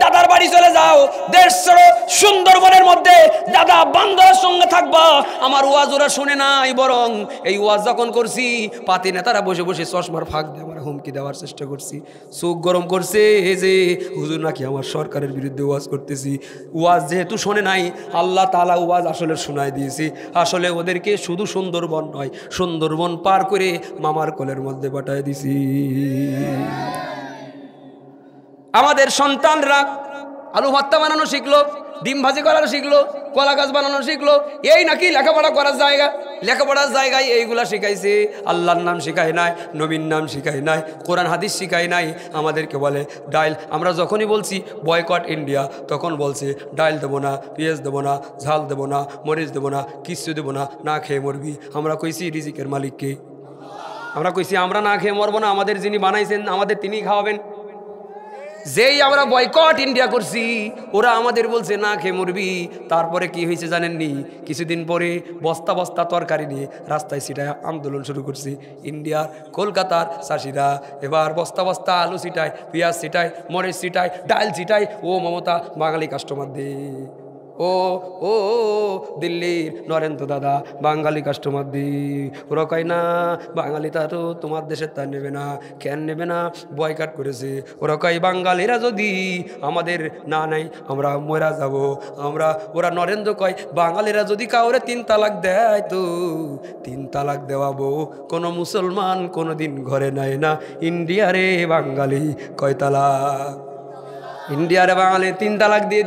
Speaker 2: দাদার বাড়ি চলে যাও, দেশ ছেড়ে সুন্দরবনের মধ্যে দাদা বান্দরের সঙ্গে থাকবা। আমার ওয়াজ ওরা শুনে নাই, বরং এই ওয়াজ যখন করছি পাতি নেতারা বসে বসে চশমার ফাঁক দিয়ে আমার হুমকি দেওয়ার চেষ্টা করছি, চোখ গরম করছে যে হুজুর নাকি আমার সরকারের বিরুদ্ধে ওয়াজ করতেছি। ওয়াজ যেহেতু শোনে নাই, আল্লাহ তাআলা ওয়াজ আসলে শোনায় দিয়েছি। আসলে ওদেরকে শুধু সুন্দরবন নয়, সুন্দরবন পার করে মামার কোলের মধ্যে পাঠায় দিছি। আমাদের সন্তানরা আলু ভর্তা বানানো শিখলো, ডিম ভাজি করানো শিখলো, কলা গাছ বানানো শিখলো। এই নাকি লেখাপড়া করার জায়গা? লেখাপড়ার জায়গায় এইগুলা শিখাইছে, আল্লাহর নাম শিখায় নাই, নবীর নাম শিখায় নাই, কোরআন হাদিস শিখায় নাই। আমাদেরকে বলে ডাইল, আমরা যখনই বলছি বয়কট ইন্ডিয়া, তখন বলছে ডাইল দেবো না, পেঁয়াজ দেবো না, ঝাল দেবো না, মরিচ দেবো না, কিচ্ছু দেবো না, না খেয়ে মরবি। আমরা কইছি রিজিকের মালিককে, আমরা কইছি আমরা না খেয়ে মরবো না, আমাদের যিনি বানাইছেন আমাদের তিনি খাওয়াবেন। যেই আমরা বয়কট ইন্ডিয়া করছি, ওরা আমাদের বলছে না খেয়ে মরবি। তারপরে কি হয়েছে জানেননি? কিছুদিন পরে বস্তা বস্তা তরকারি নিয়ে রাস্তায় ছিটায় আন্দোলন শুরু করছি। ইন্ডিয়ার কলকাতার চাষিরা এবার বস্তা বস্তা আলু ছিটায়, পেঁয়াজ ছিটায়, মরিচ ছিটায়, ডাল ছিটায়। ও মমতা, বাঙালি কাস্টমার দে। ও ও দিল্লির নরেন্দ্র দাদা, বাঙালি কাস্টমার দি। ওরা কয় না, বাঙালি তা তো তোমার দেশের তা নেবে না। কেন নেবে না? বয়কট করেছে। ওরা কয় বাঙালিরা যদি আমাদের না নেয় আমরা মরা যাব। ওরা নরেন্দ্র কয় বাঙালিরা যদি কাউরে 3 তালাক দেয় তো 3 তালাক দেওয়াবো। কোনো মুসলমান কোনো দিন ঘরে নেয় না। ইন্ডিয়ারে বাঙালি কয় তালাক? ইন্ডিয়ার বাঙালি 3 তালাক দিয়ে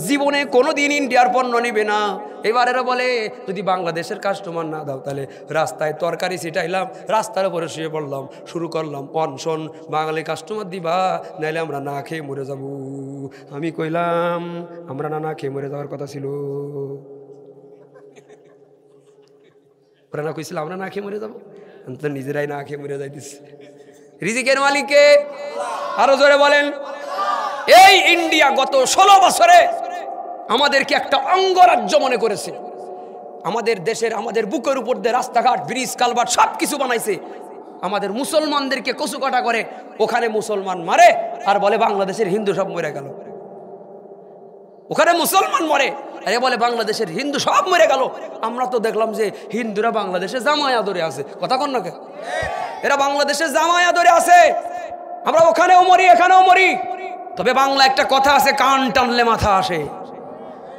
Speaker 2: জীবনে কোনো দিন ইন্ডিয়ার পণ্য নিবে না। এবার এরা বলে যদি বাংলাদেশের কাস্টমার না দাও তাহলে রাস্তায় তরকারি ছিটাইলাম, রাস্তার উপরে শুয়ে পড়লাম, শুরু করলাম অনশন। বাঙালি কাস্টমার দিবা, নাইলে আমরা না খেয়ে মরে যাব। আমি কইলাম আমরা না খেয়ে মরে যাওয়ার কথা ছিল। ওরা না কইছিল আমরা না খেয়ে মরে যাবো, তো নিজেরাই না খেয়ে মরে যাইতেছি। রিজিকের মালিককে আরো জোরে বলেন। এই ইন্ডিয়া গত 16 বছরে আমাদেরকে একটা অঙ্গরাজ্য মনে করেছে। আমাদের দেশের, আমাদের বুকের উপর দিয়ে রাস্তাঘাট, ব্রিজ, কালভার্ট সব কিছু বানাইছে। আমাদের মুসলমানদেরকে কচুকাটা করে ওখানে মুসলমান মারে আর বলে বাংলাদেশের হিন্দু সব মরে গেল। ওখানে মুসলমান মরে আরে বলে বাংলাদেশের হিন্দু সব মরে গেল। আমরা তো দেখলাম যে হিন্দুরা বাংলাদেশে জামাই আদরে আছে। কথা কন না কে? এরা বাংলাদেশে জামাই আদরে আছে। আমরা ওখানেও মরি, এখানেও মরি। তবে বাংলা একটা কথা আছে, কান টানলে মাথা আসে।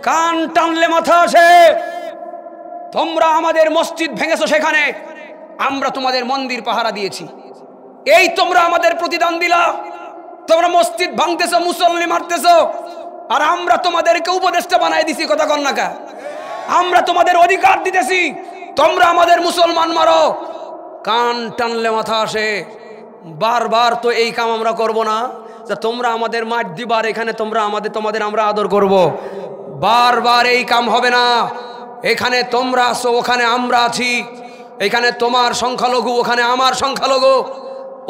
Speaker 2: কান টানলে মাথা আসে। তোমরা আমাদের মসজিদ ভেঙেছো, সেখানে আমরা তোমাদের মন্দির পাহারা দিয়েছি। এই তোমরা আমাদের প্রতিদান দিলা। তোমরা মসজিদ ভাঙতেছো, মুসল্লি মারতেছো, আর আমরা তোমাদেরকে উপদেষ্টা বানাই দিছি। কথা কন না কা? আমরা তোমাদের অধিকার দিতেছি, তোমরা আমাদের মুসলমান মারো। কান টানলে মাথা আসে। বারবার তো এই কাম আমরা করব না যে তোমরা আমাদের মাঠ দিবার, এখানে তোমরা তোমাদের আমরা আদর করব। বারবার এই কাম হবে না। এখানে তোমরা আছো, ওখানে আমরা আছি। এখানে তোমার সংখ্যালঘু, ওখানে আমার সংখ্যালঘু।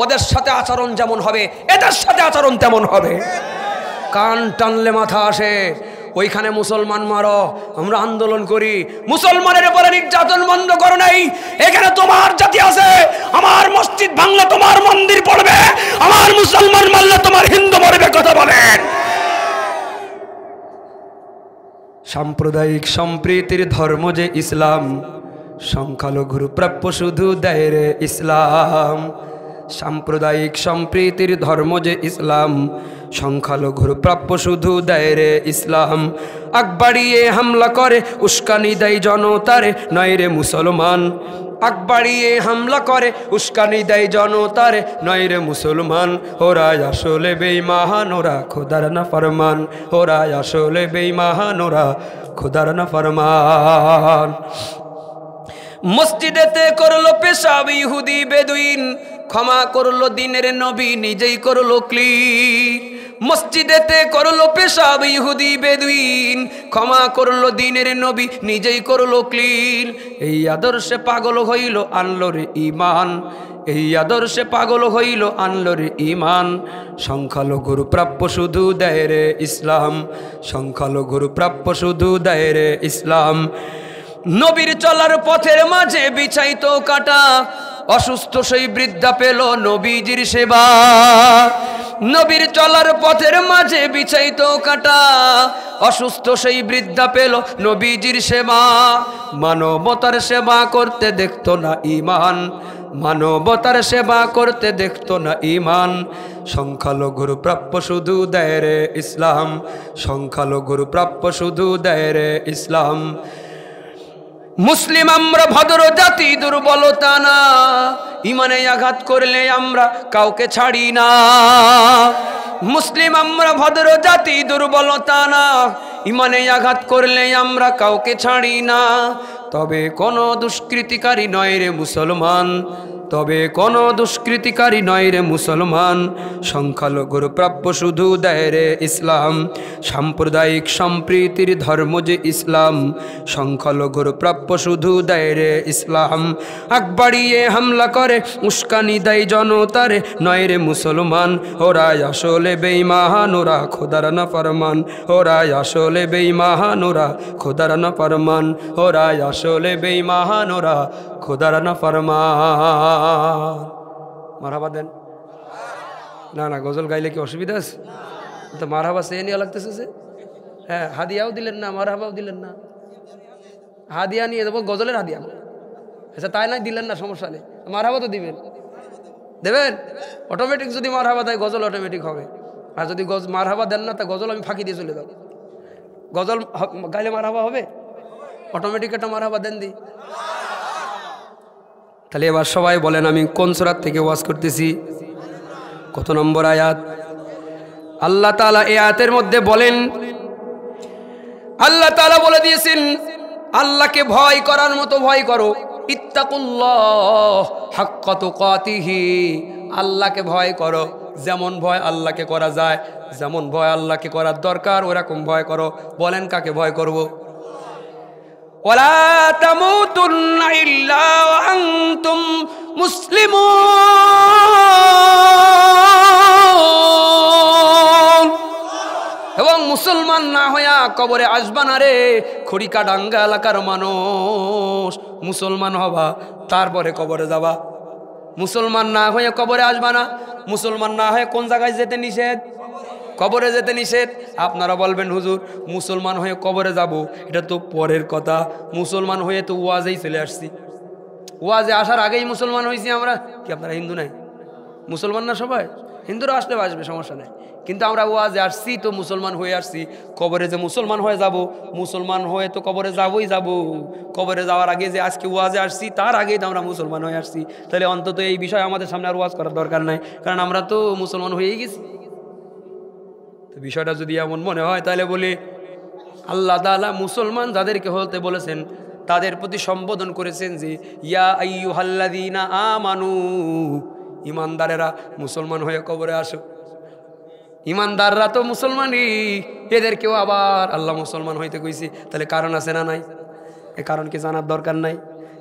Speaker 2: ওদের সাথে আচরণ যেমন হবে এদের সাথে আচরণ তেমন হবে। কান টানলে মাথা আসে। ওইখানে মুসলমান মারো, আমরা আন্দোলন করি। মুসলমানের উপরে নির্যাতন বন্ধ করো নাই। এখানে তোমার জাতি আছে, আমার মসজিদ ভাঙলে তোমার মন্দির পড়বে, আমার মুসলমান মারলে তোমার হিন্দু মরবে। কথা বলেন। সাম্প্রদায়িক সম্প্রীতির ধর্ম যে ইসলাম, সংখ্যালঘুর প্রাপ্য শুধু দেয় রে ইসলাম। সাম্প্রদায়িক সম্প্রীতির ধর্ম যে ইসলাম, সংখ্যালঘুর প্রাপ্য শুধু দেয় রে ইসলাম। আগ বাড়িয়ে হামলা করে উস্কানি দেয় জনতারে, নয় রে মুসলমান। আগ বাড়িয়ে হামলা করে উস্কানি দেয় জনতারে, নয় রে মুসলমান। ওরা আসলে বেঈমান, ওরা খোদার নাফরমান। ওরা আসলে বেঈমান, ওরা খোদার নাফরমান। মসজিদেতে করলো পেশাব ইহুদি বেদুইন, ক্ষমা করলো দিনের নবী নিজেই করলো ক্লিন। মসজিদেতে করলো পেশাব ইহুদি বেদুইন, ক্ষমা করলো দিনের নবী নিজেই করলো ক্লিন। এই আদর্শে পাগল হইল আনলো রে ইমান। এই আদর্শে পাগল হইল আনলো রে ইমান। সংখ্যালঘুর প্রাপ্য শুধু দেয় রে ইসলাম। সংখ্যালঘুর প্রাপ্য শুধু দেয় রে ইসলাম। নবীর চলার পথের মাঝে বিছাইতো কাটা, অসুস্থ সেই বৃদ্ধা পেল নবীজির সেবা। নবীর চলার পথের মাঝে বিছাইতো কাটা, অসুস্থ সেই বৃদ্ধা পেল নবীজির সেবা। মানবতার সেবা করতে দেখতো না ইমান। মানবতার সেবা করতে দেখতো না ইমান। সংখ্যালঘুর প্রাপ্য শুধু দেয় রে ইসলাম। সংখ্যালঘুর প্রাপ্য শুধু দেয় রে ইসলাম। মুসলিম আমরা ভদ্র জাতি, দুর্বলতা না। ইমানে আঘাত করলে আমরা কাউকে ছাড়ি না। মুসলিম আমরা ভদ্র জাতি, দুর্বলতা না। ইমানে আঘাত করলে আমরা কাউকে ছাড়ি না। তবে কোনো দুষ্কৃতিকারী নয় রে মুসলমান। তবে কোনো দুষ্কৃতিকারী নয় রে মুসলমান, সংখ্যালঘুর প্রাপ্য শুধু দেয় রে ইসলাম, সাম্প্রদায়িক সম্প্রীতির ধর্ম যে ইসলাম, সংখ্যালঘুর প্রাপ্য শুধু দেয় রে ইসলাম। আগ বাড়িয়ে হামলা করে উস্কানি দেয় জনতারে, নয় রে মুসলমান ওরা আসলে বেঈমান, ওরা খোদার নাফরমান, ওরা আসলে বেঈমান, ওরা খোদার নাফরমান, ওরা আসলে বেঈমান, ওরা খোদার নাফরমান। মারহাবা দেন না, না গজল গাইলে কি অসুবিধা আছে? তো মারহাবা সে নিয়ে লাগতেছে যে, হ্যাঁ হাদিয়াও দিলেন না, মারহাবাও দিলেন না, হাদিয়া নিয়ে দেবো, গজলের হাদিয়া। আচ্ছা তাই নাই দিলেন না, সমস্যা নেই, মারহাবা তো দিবেন, দেবেন অটোমেটিক। যদি মারহাবা দেয় গজল অটোমেটিক হবে, আর যদি মারহাবা দেন না তা গজল আমি ফাঁকি দিয়ে চলে যাব। গজল গাইলে মারহাবা হবে অটোমেটিক, একটা মারহাবা দেন দি। তাহলে এবার সবাই বলেন আমি কোন সূরা থেকে ওয়াজ করতেছি, কত নম্বর আয়াত? আল্লাহ তাআলা এই আয়াতের মধ্যে বলেন, আল্লাহ তাআলা বলে দিয়েছেন আল্লাহকে ভয় করার মতো ভয় করো, ইত্তাকুল্লাহ হাক্কা তুকাতিহি, আল্লাহকে ভয় করো, যেমন ভয় আল্লাহকে করা যায়, যেমন ভয় আল্লাহকে করার দরকার ওরকম ভয় করো। বলেন কাকে ভয় করব? ওয়ালা তামুতুন্না ইল্লা ওয়া আনতুম মুসলিমুন, এবং মুসলমান না হইয়া কবরে আসবা না রে। খড়িকাডাঙ্গা এলাকার মানুষ, মুসলমান হবা তারপরে কবরে যাবা, মুসলমান না হয়ে কবরে আসবা না। মুসলমান না হয়ে কোন জায়গায় যেতে নিষেধ? কবরে যেতে নিষেধ। আপনারা বলবেন হুজুর মুসলমান হয়ে কবরে যাব, এটা তো পরের কথা, মুসলমান হয়ে তো ওয়াজেই চলে আসছি, ওয়াজে আসার আগেই মুসলমান হয়েছি আমরা। কি আপনারা হিন্দু নাই? মুসলমান না সবাই? হিন্দুরা আসলে আসবে, সমস্যা নাই, কিন্তু আমরা ওয়াজে আসছি তো মুসলমান হয়ে আসছি। কবরে যে মুসলমান হয়ে যাব, মুসলমান হয়ে তো কবরে যাবই যাব। কবরে যাওয়ার আগে যে আজকে ওয়াজে আসছি তার আগেই তো আমরা মুসলমান হয়ে আসছি। তাহলে অন্তত এই বিষয়ে আমাদের সামনে আর ওয়াজ করার দরকার নাই, কারণ আমরা তো মুসলমান হয়েই গেছি। তো বিষয়টা যদি এমন মনে হয় তাহলে বলি আল্লাহ তাআলা মুসলমান যাদেরকে হতে বলেছেন তাদের প্রতি সম্বোধন করেছেন যে ইয়া আইয়ুহাল্লাযীনা আমানু, ইমানদারেরা মুসলমান হয়ে কবরে আসো। ইমানদাররা তো মুসলমানই, এদেরকেও আবার আল্লাহ মুসলমান হইতে কইছি। তাহলে কারণ আছে না নাই? এ কারণ কি জানার দরকার নাই?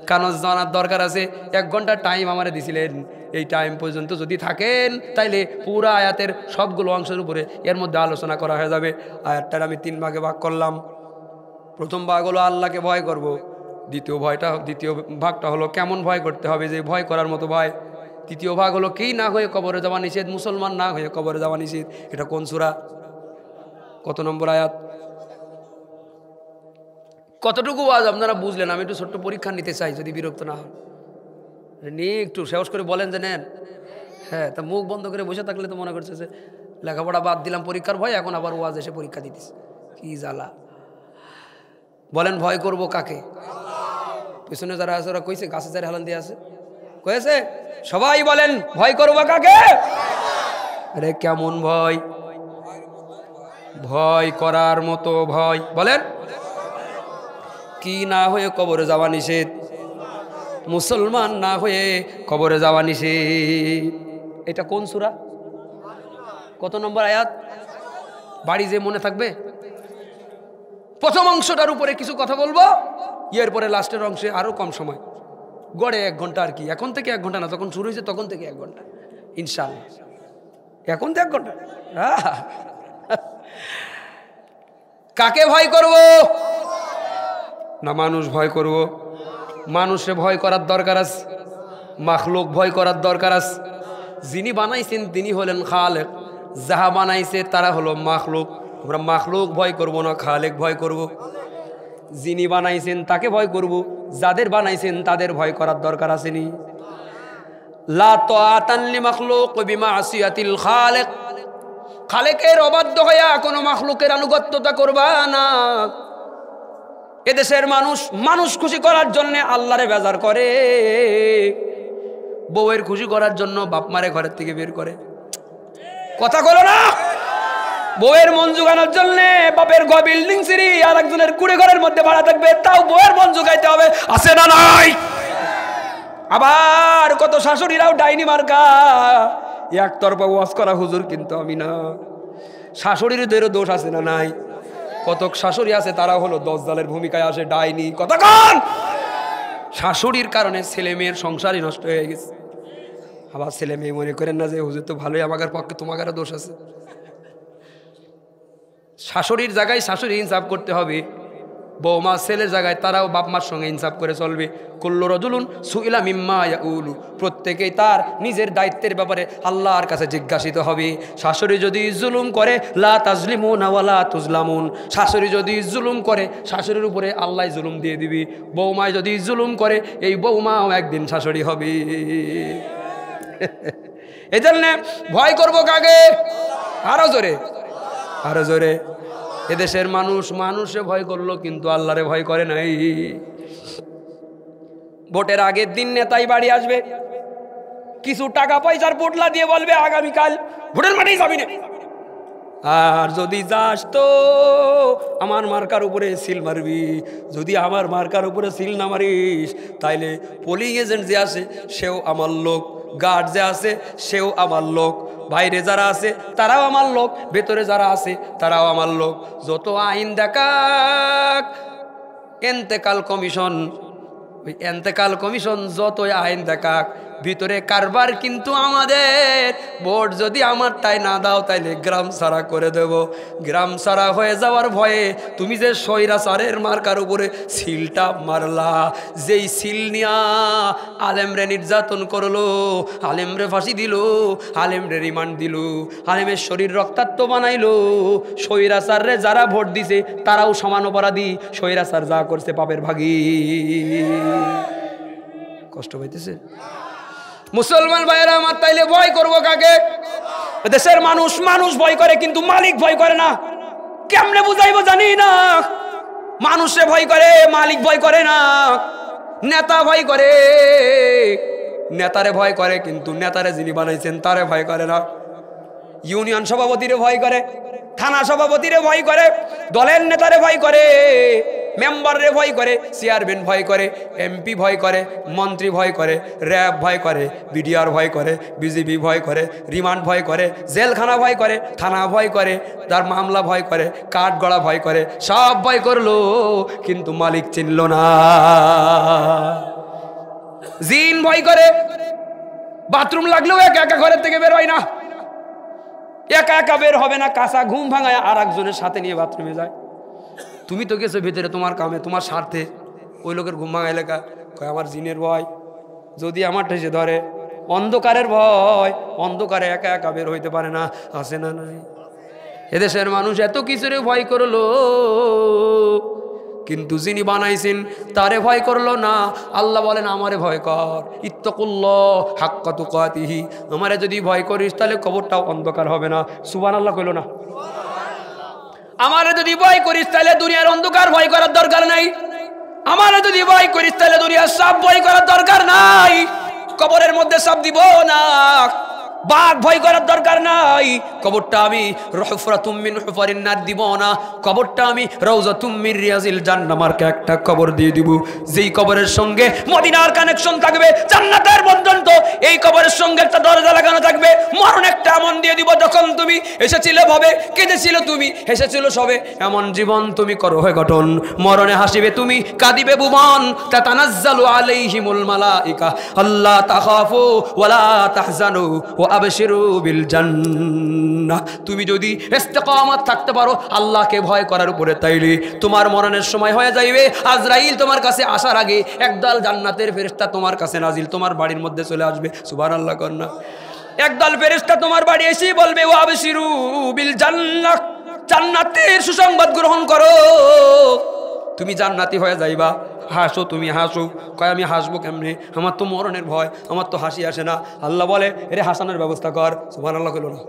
Speaker 2: কারণ জানার দরকার আছে। 1 ঘন্টা টাইম আমারে দিছিলেন, এই টাইম পর্যন্ত যদি থাকেন তাইলে পুরা আয়াতের সবগুলো অংশের উপরে এর মধ্যে আলোচনা করা হয়ে যাবে। আয়াতটার আমি 3 ভাগে ভাগ করলাম। প্রথম ভাগ হলো আল্লাহকে ভয় করব, দ্বিতীয় ভাগটা হলো কেমন ভয় করতে হবে, যে ভয় করার মতো ভয়। তৃতীয় ভাগ হলো কি না হয়ে কবরে যাওয়া নিষেধ, মুসলমান না হয়ে কবরে যাওয়া নিষেধ। এটা কোন সূরা, কত নম্বর আয়াত? কতটুকু আজ আপনারা বুঝলেন? আমি একটু ছোট্ট পরীক্ষা নিতে চাই, যদি বিরক্ত না হন নিয়ে একটু সাহস করে বলেন যে নেন। হ্যাঁ, তা মুখ বন্ধ করে বসে থাকলে তো মনে করছে যে লেখাপড়া বাদ দিলাম পরীক্ষার ভয়, এখন আবার ওয়াজ এসে পরীক্ষা দিতেছে, কি জ্বালা। বলেন ভয় করব কাকে? পেছনে যারা আছে ওরা কইছে, গাছে যারা হেলান দিয়ে আছে কয়েছে, সবাই বলেন ভয় করবো কাকে? আরে কেমন ভয়? ভয় করার মতো ভয়। বলেন কি না হয়ে কবরে যাওয়া নিষেধ, মুসলমান না হয়ে কবরে যাওয়া নিষেধ। এটা কোন সূরা, কত নম্বর আয়াত? বাড়ি যে মনে থাকবে। প্রথম অংশটার উপরে কিছু কথা বলবো, এরপরে লাস্টের অংশে আরো কম সময়, গড়ে 1 ঘন্টা আর কি। এখন থেকে 1 ঘন্টা না, যখন শুরু হয়েছে তখন থেকে 1 ঘন্টা ইনশাআল্লাহ। এখন তো 1 ঘন্টা। কাকে ভয় করব? না মানুষ ভয় করব? মানুষে ভয় করার দরকার আছে, মাখলুক ভয় করার দরকার আছে। যিনি বানাইছেন তিনি হলেন খালেক, যাহা বানাইছে তারা হলো মাখলুক। আমরা মাখলুক ভয় করব না, খালেক ভয় করব। যিনি বানাইছেন তাকে ভয় করব, যাদের বানাইছেন তাদের ভয় করার দরকার আসেনি। লা তাআতান লিমাখলুক বিমাসিয়াতিল খালিক, খালেকের অবাধ্য হইয়া কোনো মাখলুকের আনুগত্যতা করবা না। এদেশের মানুষ খুশি করার জন্য আল্লাহরে বেজার করে, বউয়ের খুশি করার জন্য বাপ মারে ঘরের থেকে বের করে। কথা বলো না। বউয়ের মন জোগানোর জন্য বাপের বিল্ডিং সিঁড়ি আর একজনের কুড়ে ঘরের মধ্যে ভাড়া থাকবে, তাও বউয়ের মন জোগাইতে হবে, আছে না নাই? আবার কত শাশুড়িরাও ডাইনি মার্কা, একতরফা ওয়াজ করা হুজুর কিন্তু আমি না। শাশুড়িদেরও দোষ আছে না নাই? কত শাশুড়ি আছে তারা হলো দজ্জালের ভূমিকায় আসে, ডাইনি। কতক্ষণ শাশুড়ির কারণে ছেলে মেয়ের সংসারই নষ্ট হয়ে গেছে। আবার ছেলে মেয়ে মনে করেন না যে হুজুর তো ভালোই, আমাদের পক্ষে তোমাদেরও দোষ আছে। শাশুড়ির জায়গায় শাশুড়ি ইনসাফ করতে হবে, বৌমা ছেলের জায়গায় তারাও বাপ মার সঙ্গে ইনসাফ করে চলবে। কুল্লু রাজুলুন সুইলা মিম্মা ইয়াকুলু, প্রত্যেকেই তার নিজের দায়িত্বের ব্যাপারে আল্লাহর কাছে জিজ্ঞাসিত হবে। শাশুড়ি যদি জুলুম করে লা তাজলিমুনা ওয়ালা তুজলামুন, শাশুড়ি যদি জুলুম করে শাশুড়ির উপরে আল্লাহ জুলুম দিয়ে দিবি। বৌমায় যদি জুলুম করে এই বৌমাও একদিন শাশুড়ি হবে। এই জন্য ভয় করবো কাকে? আরো জোরে, আরো জোরে। এদেশের মানুষে ভয় করলো কিন্তু আল্লাহরে ভয় করে নাই। ভোটের আগের দিন নেতাই বাড়ি আসবে, কিছু টাকা পয়সার পোটলা দিয়ে বলবে আগামীকাল ভোটের মাঠেই যাবি না, আর যদি যাস তো আমার মার্কার উপরে সিল মারবি। যদি আমার মার্কার উপরে সিল না মারিস তাইলে পোলিং এজেন্ট যে আছে সেও আমার লোক, গার্ড যে আছে সেও আমার লোক, বাইরে যারা আছে তারাও আমার লোক, ভেতরে যারা আছে তারাও আমার লোক। যত আইন দেখাক এন্তেকাল কমিশন, ওই এন্তেকাল কমিশন যতই আইন দেখাক, ভিতরে কারবার কিন্তু আমাদের। ভোট যদি আমারটাই না দাও তাইলে গ্রাম সারা করে দেব। গ্রাম সারা হয়ে যাওয়ার ভয়ে তুমি যে স্বৈরাচারের মার্কার উপরে সিলটা মারলা, যেই সিল নিয়া আলেমরে নির্যাতন করলো, আলেমরে ফাঁসি দিল, আলেমরে রিমান্ড দিল, আলেমের শরীর রক্তাক্ত বানাইলো, স্বৈরাচারে যারা ভোট দিছে তারাও সমান অপরাধী, স্বৈরাচার যা করছে পাপের ভাগী। কষ্ট পাইতেছে মুসলমান ভাইয়েরা আমার, তাইলে ভয় করবো কাকে? দেশের মানুষ ভয় করে কিন্তু মালিক ভয় করে না। কেমনে বুঝাইবো জানি না। মানুষে ভয় করে, মালিক ভয় করে না। নেতা ভয় করে, নেতারে ভয় করে কিন্তু নেতারে যিনি বানাইছেন তারে ভয় করে না। ইউনিয়ন সভাপতিরে ভয় করে, থানা সভাপতিরে ভয় করে, দলের নেতারে ভয় করে, মেম্বাররে ভয় করে, চেয়ারম্যান ভয় করে, এমপি ভয় করে, মন্ত্রী ভয় করে, র্যাব ভয় করে, বিডিআর ভয় করে, বিজিবি ভয় করে, রিমান্ড ভয় করে, জেলখানা ভয় করে, থানা ভয় করে, তার মামলা ভয় করে, কাঠগড়া ভয় করে, সব ভয় করলো কিন্তু মালিক চিনল না। জিন ভয় করে, বাথরুম লাগলেও একা একা ঘরের থেকে বের হয় না, একা একা বের হবে না, কাঁচা ঘুম ভাঙায় আর একজনের সাথে নিয়ে বাথরুমে যায়। তুমি তো গেছো ভিতরে তোমার কামে, তোমার স্বার্থে, ওই লোকের ঘুম ভাঙা এলাকা কয় আমার জিনের ভয়, যদি আমার ঠেসে ধরে। অন্ধকারের ভয়, অন্ধকারে একা একা বের হইতে পারে না, আছে না নাই? এদেশের মানুষ এত কিছুরে ভয় করলো কিন্তু যিনি বানাইছেন তারে ভয় করলো না। আল্লাহ বলেন আমারে ভয় কর, ইত্তাকুল্লাহ হাক্কা তুকাতিহি, আমারে যদি ভয় করিস তাহলে কবরটাও অন্ধকার হবে না। সুবহানাল্লাহ কইলো না? আমারে যদি ভয় করিস তাহলে দুনিয়ার অন্ধকার ভয় করার দরকার নাই। আমারে যদি ভয় করিস তাহলে দুনিয়ার সাপ ভয় করার দরকার নাই। কবরের মধ্যে সাপ দিব না, বাঘ ভয় করার দরকার নাই। কবরটা আমি রহফরাতুম মিন হুফারিন নার দিব না, কবরটা আমি রাউযাতুম মির রিয়াজিল জান্নাহ মার্কা একটা কবর দিয়ে দিব, যেই কবরের সঙ্গে মদিনার কানেকশন থাকবে, জান্নাতের বন্ধন। তো এই কবরের সঙ্গে একটা দরজা লাগানো থাকবে। মরণ একটা এমন দিয়ে দিব, যখন তুমি এসেছিলে ভাবে, কেঁদেছিল তুমি, হেসেছিল সবে, এমন জীবন তুমি করো হয়ে গঠন। মরণে হাসিবে তুমি, কাঁদিবে ভুবন। তাতানাজ্জালু আলাইহিমুল মালাইকা আল্লা তাখাফু ওয়ালা তাহজানু আবশিরু বিল জান্নাহ। তুমি যদি ইস্তেকামত থাকতে পারো আল্লাহকে ভয় করার উপরে, তাইলে তোমার মরণের সময় হয়ে যাইবে, আজরাইল তোমার কাছে আসার আগে একদল জান্নাতের ফেরেশতা তোমার কাছে নাজিল তোমার বাড়ির মধ্যে চলে আসবে। সুবহানাল্লাহ কন্যা। একদল ফেরেশতা তোমার বাড়ি এসে বলবে ওয়া আবশিরু বিল জান্নাহ, জান্নাতের সুসংবাদ গ্রহণ করো, তুমি জান্নাতি হয়ে যাইবা। হাসো, তুমি হাসো। কয় আমি হাসবো কেমনে, আমার তো মরণের ভয়, আমার তো হাসি আসে না। আল্লাহ বলে এরে হাসানোর ব্যবস্থা কর। সুবহানাল্লাহ কইলো না?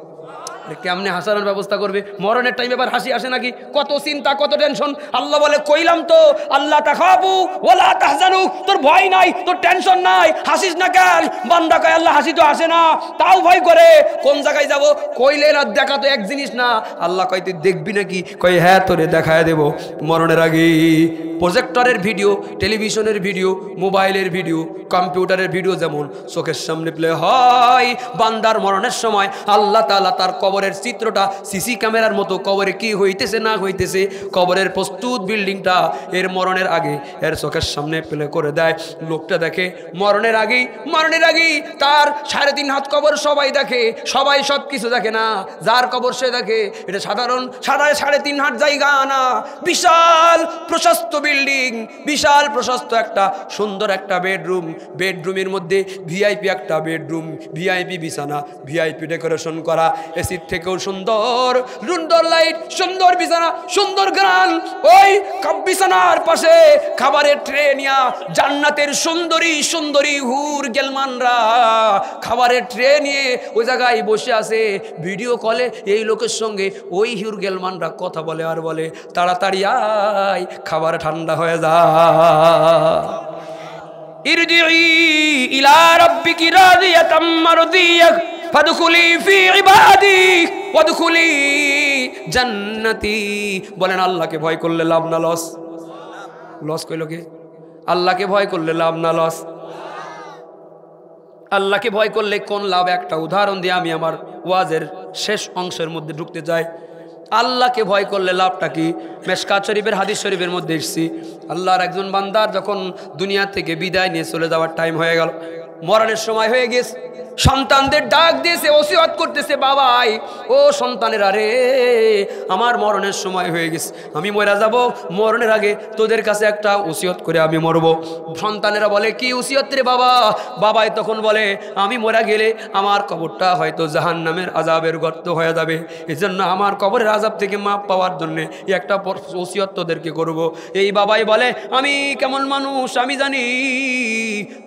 Speaker 2: কেমনে হাসানোর ব্যবস্থা করবে? মরণের টাইমে এবার হাসি আসে নাকি? কত চিন্তা, কত টেনশন। আল্লাহ বলে কইলাম তো আল্লাহ তাখাফু ওয়ালা তাহজানু, তোর ভয় নাই, তোর টেনশন নাই, হাসিস না কেন? বান্দা কয় আল্লাহ হাসি তো আসে না, তাও ভয় করে। কোন জায়গায় যাব? কইলে না দেখা তো এক জিনিস না। আল্লাহ কয় তুই দেখবি নাকি? কয় হ্যাঁ তোরে দেখায় দেব। মরণের আগে প্রজেক্টরের ভিডিও, টেলিভিশনের ভিডিও, মোবাইলের ভিডিও, কম্পিউটারের ভিডিও যেমন চোখের সামনে প্লে হয়, বান্দার মরণের সময় আল্লাহ তাআলা তার কবরের চিত্রটা সিসি ক্যামেরার মতো কবরে কি হইতেছে না হইতেছে, কবরের প্রস্তুত বিল্ডিংটা এর মরণের আগে এর চোখের সামনে প্লে করে দেয়। লোকটা দেখে মরণের আগেই তার 3.5 হাত কবর সবাই দেখে, সবাই সব কিছু দেখে না, যার কবর সে দেখে। এটা সাধারণ 3.5 হাত জায়গা না, বিশাল প্রশস্ত বিল্ডিং, বিশাল প্রশস্ত একটা সুন্দর একটা বেডরুমের মধ্যে ভিআইপি একটা বেডরুম, ভিআইপি বিছানা, ভিআইপি ডেকোরেশন করা, এসির থেকেও সুন্দর, সুন্দর লাইট, সুন্দর বিছানা, সুন্দর গান। ওই বিছানার পাশে খাবারের ট্রে নিয়া জান্নাতের সুন্দরী সুন্দরী হুর গেলমানরা খাবারের ট্রে নিয়ে ওই জায়গায় বসে আছে। ভিডিও কলে এই লোকের সঙ্গে ওই হুর গেলমানরা কথা বলে আর বলে তাড়াতাড়ি আয়, খাবার ঠান্ডা হয়ে যায়। ইরজিই ইলা রাব্বিকি রাদিয়াতাম মারদিয়াহ ফাদখুলি ফি ইবাদি ওয়াদখুলি জান্নাতি। বলেন আল্লাহকে ভয় করলে লাভ না লস? লস কইল কে? আল্লাহকে ভয় করলে লাভ না লস? আল্লাহকে ভয় করলে কোন লাভ? একটা উদাহরণ দিয়ে আমি আমার ওয়াজের শেষ অংশের মধ্যে ঢুকতে চাই। আল্লাহকে ভয় করলে লাভটা কি? মেশকাত শরীফের হাদিস শরীফের মধ্যে এসেছি, আল্লাহর একজন বান্দার যখন দুনিয়া থেকে বিদায় নিয়ে চলে যাওয়ার টাইম হয়ে গেল, মরণের সময় হয়ে গেছে, সন্তানদের ডাক দিয়েছে, ওসিয়ত করতেছে, বাবাই ও সন্তানেরা রে, আমার মরণের সময় হয়ে গেছে, আমি মরে যাব, মরণের আগে তোদের কাছে একটা ওসিয়ত করে আমি মরব। সন্তানেরা বলে কি ওসিয়ত রে বাবা? বাবাই তখন বলে আমি মরে গেলে আমার কবরটা হয়তো জাহান্নামের আযাবের গর্ত হয়ে যাবে, এজন্য আমার কবরের আযাব থেকে মাপ পাওয়ার জন্য একটা ওসিয়ত তোদেরকে করব। এই বাবাই বলে আমি কেমন মানুষ আমি জানি,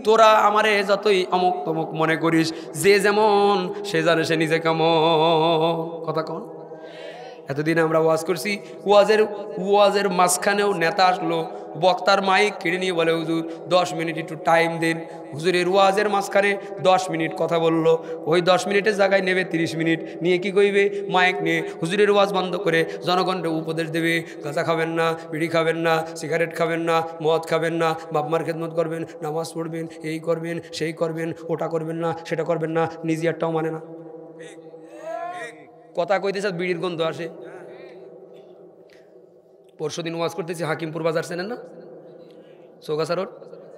Speaker 2: তোরা আমারে যতই অমুক তমুক মনে করিস, যে যেমন সে জানে সে নিজে কেমন। কথা কন? এতদিন আমরা ওয়াজ করছি, ওয়াজের মাঝখানেও নেতা আসলো, বক্তার মাইক কেড়ে নিয়ে বলে হুজুর 10 মিনিট একটু টাইম দিন। হুজুরের ওয়াজের মাঝখানে 10 মিনিট কথা বললো, ওই 10 মিনিটের জায়গায় নেবে 30 মিনিট, নিয়ে কি কইবে? মাইক নিয়ে হুজুরের ওয়াজ বন্ধ করে জনগণকে উপদেশ দেবে, গাঁজা খাবেন না, বিড়ি খাবেন না, সিগারেট খাবেন না, মদ খাবেন না, বাপমার খেদমত করবেন, নামাজ পড়বেন, এই করবেন সেই করবেন, ওটা করবেন না সেটা করবেন না, নিজে একটাও মানে না। কথা কইতেছে বিড়ির গন্ধ আসে। পরশুদিন ওয়াজ করতেছি হাকিমপুর বাজার, চেনেন না? চৌগাছা রোড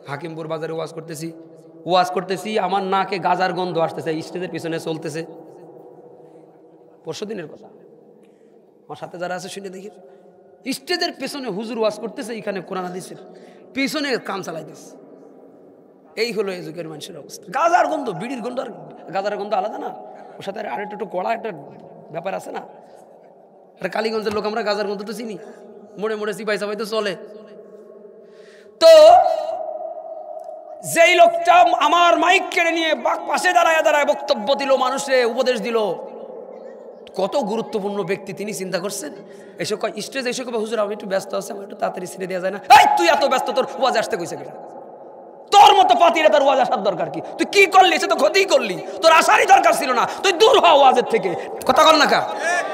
Speaker 2: হাকিমপুর বাজারে ওয়াজ করতেছি, আমার নাকে গাজার গন্ধ আসতেছে, স্টেজের পিছনে চলতেছে। পরশুদিনের কথা, আমার সাথে যারা আছে শুনে দেখি, স্টেজের পেছনে হুজুর ওয়াজ করতেছে, এখানে কোরআন হাদিসের পিছনে কাম চালাইতেছে। এই হলো এই যুগের মানুষের অবস্থা। গাজার গন্ধ, বিড়ির গন্ধ আর গাজার গন্ধ আলাদা না, ওর সাথে আর একটু কড়া একটা ব্যাপার আছে না। আর কালীগঞ্জের লোক আমরা গাজার গন্ধ তো চিনি, মোড়ে মোড়ে চিপাই চাপাই তো চলে। তো যেই লোকটা আমার মাইক কেড়ে নিয়ে পাশে দাঁড়ায় বক্তব্য দিল, মানুষে উপদেশ দিল, কত গুরুত্বপূর্ণ ব্যক্তি তিনি, চিন্তা করছেন? এসব কয় স্টেজ, এসব কয় হুজুর আমি একটু ব্যস্ত আছি, আমার একটু তাড়াতাড়ি ছেড়ে দেওয়া যায় না। এই তুই এত ব্যস্ত, তোর ওয়াজ আসতে কইছে কেন? তোর মতো পাতিরে তোর ওয়াজ আসার দরকার কি? তুই কি করলি? সে তো ক্ষতিই করলি, তোর আসারই দরকার ছিল না, তুই দূর হ ওয়াজের থেকে। কথা বল না কা,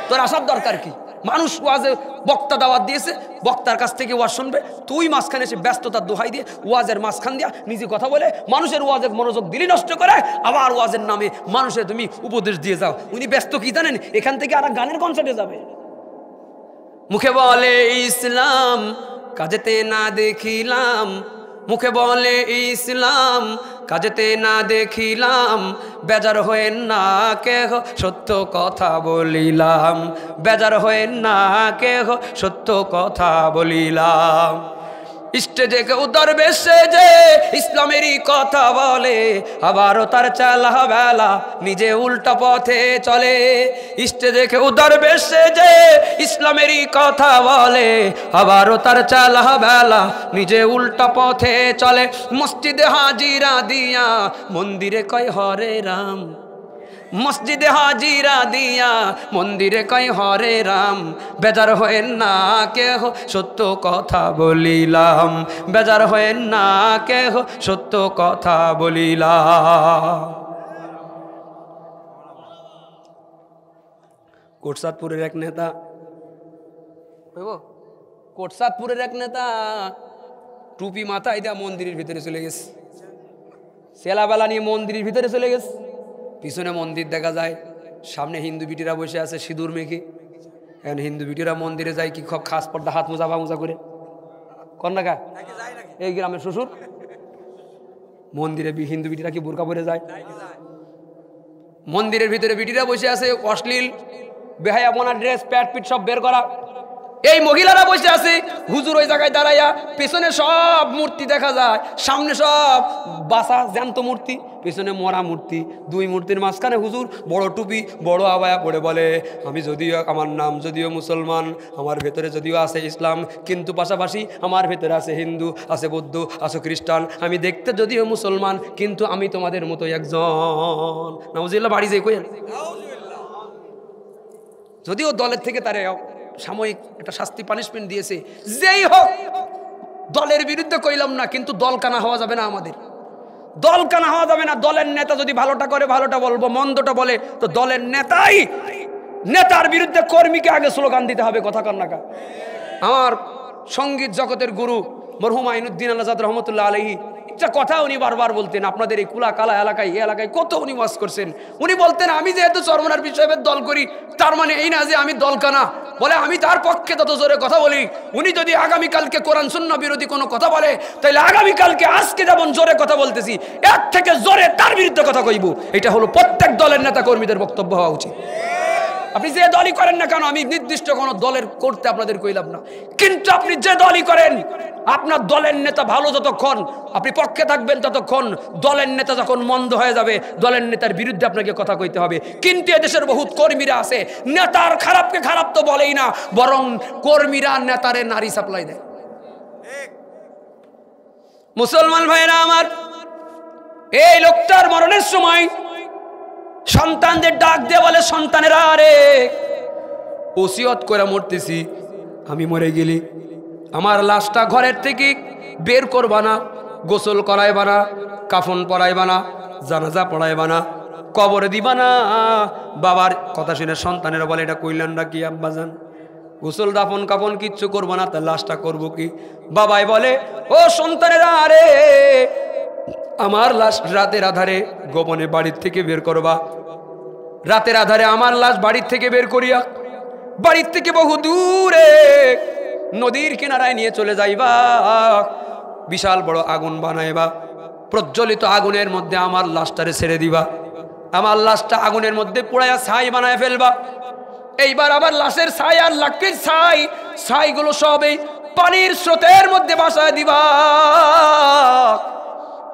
Speaker 2: তোর আসার দরকার কি? মানুষ ওয়াজে বক্তা দাওয়াত দিয়েছে, বক্তার কাছ থেকে ওয়াজ শুনবে, তুই মাঝখানে এসে ব্যস্ততার দোহাই দিয়ে ওয়াজের মাঝখান দিয়া নিজে কথা বলে মানুষের ওয়াজের মনোযোগ দিলি নষ্ট করে, আবার ওয়াজের নামে মানুষের তুমি উপদেশ দিয়ে যাও। উনি ব্যস্ত কি জানেন? এখান থেকে আর গানের কনসার্টে যাবে। মুখে বলে ইসলাম, কাজেতে না দেখিলাম, মুখে বলে ইসলাম, কাজেতে না দেখিলাম, বেজার হয়েন না কেহ সত্য কথা বলিলাম, বেজার হয়েন না কেহ সত্য কথা বলিলাম। স্টেজে কেউ দরবেশে যে ইসলামেরই কথা বলে, আবারও তার চালা বেলা নিজে উল্টা পথে চলে। স্টেজে কেউ দরবেশে যে ইসলামেরই কথা বলে, আবারও তার চালা বেলা নিজে উল্টা পথে চলে। মসজিদে হাজিরা দিয়া মন্দিরে কয় হরে রাম, মসজিদে হাজিরা দিয়া মন্দিরে কয় হরে রাম, বেজার হয়েন না কেহ সত্য কথা বলিলাম, বেজার হয়েন না কেহ সত্য কথা বলিলাম। কোটসাদপুরের এক নেতা, কোটসাদপুরের এক নেতা টুপি মাথায় দেয়া মন্দিরের ভিতরে চলে গেছে, সেলাবেলা নিয়ে মন্দিরের ভিতরে চলে গেছে। পিছনে মন্দির দেখা যায়, সামনে হিন্দু বিটিরা বসে আছে সিঁদুর মেখে। এখন হিন্দু বিটিরা মন্দিরে যায় কি খুব খাস পর্দা হাত মোজা মোজা করে কন্যাকা, এই গ্রামের শ্বশুর মন্দিরে হিন্দু বিটিরা কি বোরকা পরে যায়? মন্দিরের ভিতরে বিটিরা বসে আছে অশ্লীল বেহায়াপনা ড্রেস প্যাট পিট সব বের করা। এই মহিলারা বসে আছে, হুজুর ওই জায়গায় দাঁড়াইয়া, পেছনে সব মূর্তি দেখা যায়, সামনে সব বাসা জ্যান্ত মূর্তি, পেছনে মরা মূর্তি, দুই মূর্তির মাঝখানে হুজুর বড় টুপি বড় আবায়া পড়ে বলে, আমি যদিও আমার নাম যদিও মুসলমান, আমার ভেতরে যদিও আছে ইসলাম, কিন্তু পাশাপাশি আমার ভেতরে আছে হিন্দু, আছে বৌদ্ধ, আছে খ্রিস্টান, আমি দেখতে যদিও মুসলমান কিন্তু আমি তোমাদের মতো একজন। নাউজুবিল্লাহ, বাড়ি যাই কই, যদিও দলের থেকে তারে সাময়িক একটা শাস্তি পানিশমেন্ট দিয়েছে, যেই হোক দলের বিরুদ্ধে কইলাম না, কিন্তু দল কানা হওয়া যাবে না, আমাদের দল কানা হওয়া যাবে না। দলের নেতা যদি ভালোটা করে ভালোটা বলবো, মন্দটা বলে তো দলের নেতাই, নেতার বিরুদ্ধে কর্মীকে আগে স্লোগান দিতে হবে, কথা কন্যাকা। আমার সঙ্গীত জগতের গুরু মরহুম আইনুদ্দিন আজাদ রহমতুল্লাহ আলাইহি একটা কথা উনি বারবার বলতেন, আপনাদের এই কুলা কালা এলাকায় এই এলাকায় কত উনি ওয়াজ করছেন। উনি বলতেন, আমি যেহেতু চরমনার সাহেবের দল করি তার মানে এই না যে আমি দল কানা, বলে আমি তার পক্ষে তত জোরে কথা বলি। উনি যদি আগামীকালকে কোরআন সুন্নাহ বিরোধী কোনো কথা বলে, তাহলে আগামীকালকে আজকে যেমন জোরে কথা বলতেছি এর থেকে জোরে তার বিরুদ্ধে কথা কইব। এটা হলো প্রত্যেক দলের নেতা কর্মীদের বক্তব্য হওয়া উচিত। আপনি যে দলই করেন না কেন, আমি নির্দিষ্ট কোনো দলের করতে আপনাদের কইলাম না, কিন্তু আপনি যে দলই করেন, আপনার দলের নেতা ভালো যতক্ষণ আপনি পক্ষে থাকবেন ততক্ষণ, দলের নেতা যখন মন্দ হয়ে যাবে দলের নেতার বিরুদ্ধে আপনাকে কথা কইতে হবে। কিন্তু এদেশের বহুত কর্মীরা আছে, নেতার খারাপকে খারাপ তো বলেই না, বরং কর্মীরা নেতারে নারী সাপ্লাই দেয়। মুসলমান ভাইরা আমার, এই লোকটার মরণের সময় সন্তানদের ডাক দিয়ে বলে, সন্তানেরা আরে ওসিয়ত করে মরতেছি, আমি মরে গেলি আমার লাশটা ঘরের থেকে বের করবা না, গোসল করাইবা না, কাফন পরাইবা না, জানাজা পড়াইবা না, কবরে দিবা না। বাবার কথা শুনে সন্তানেরা বলে, এটা কইলেন না কি আব্বাজান, গোসল দাফন কাফন কিচ্ছু করবো না, তার লাশটা করবো কি? বাবাই বলে, ও সন্তানেরা আরে আমার লাশ রাতের আধারে গোপনে বাড়ির থেকে বের করবা, রাতের আধারে আমার লাশ বাড়ির থেকে বের করিয়া বাড়ির থেকে বহু দূরে নদীর কিনারায় নিয়ে চলে যাইবা, বিশাল বড় আগুন বানাইবা, প্রজ্বলিত আগুনের মধ্যে আমার লাশটারে ছেড়ে দিবা, আমার লাশটা আগুনের মধ্যে পোড়াইয়া ছাই বানায় ফেলবা। এইবার আমার লাশের ছাই আর লাকড়ির ছাইগুলো সব এই পানির স্রোতের মধ্যে ভাসায় দিবা,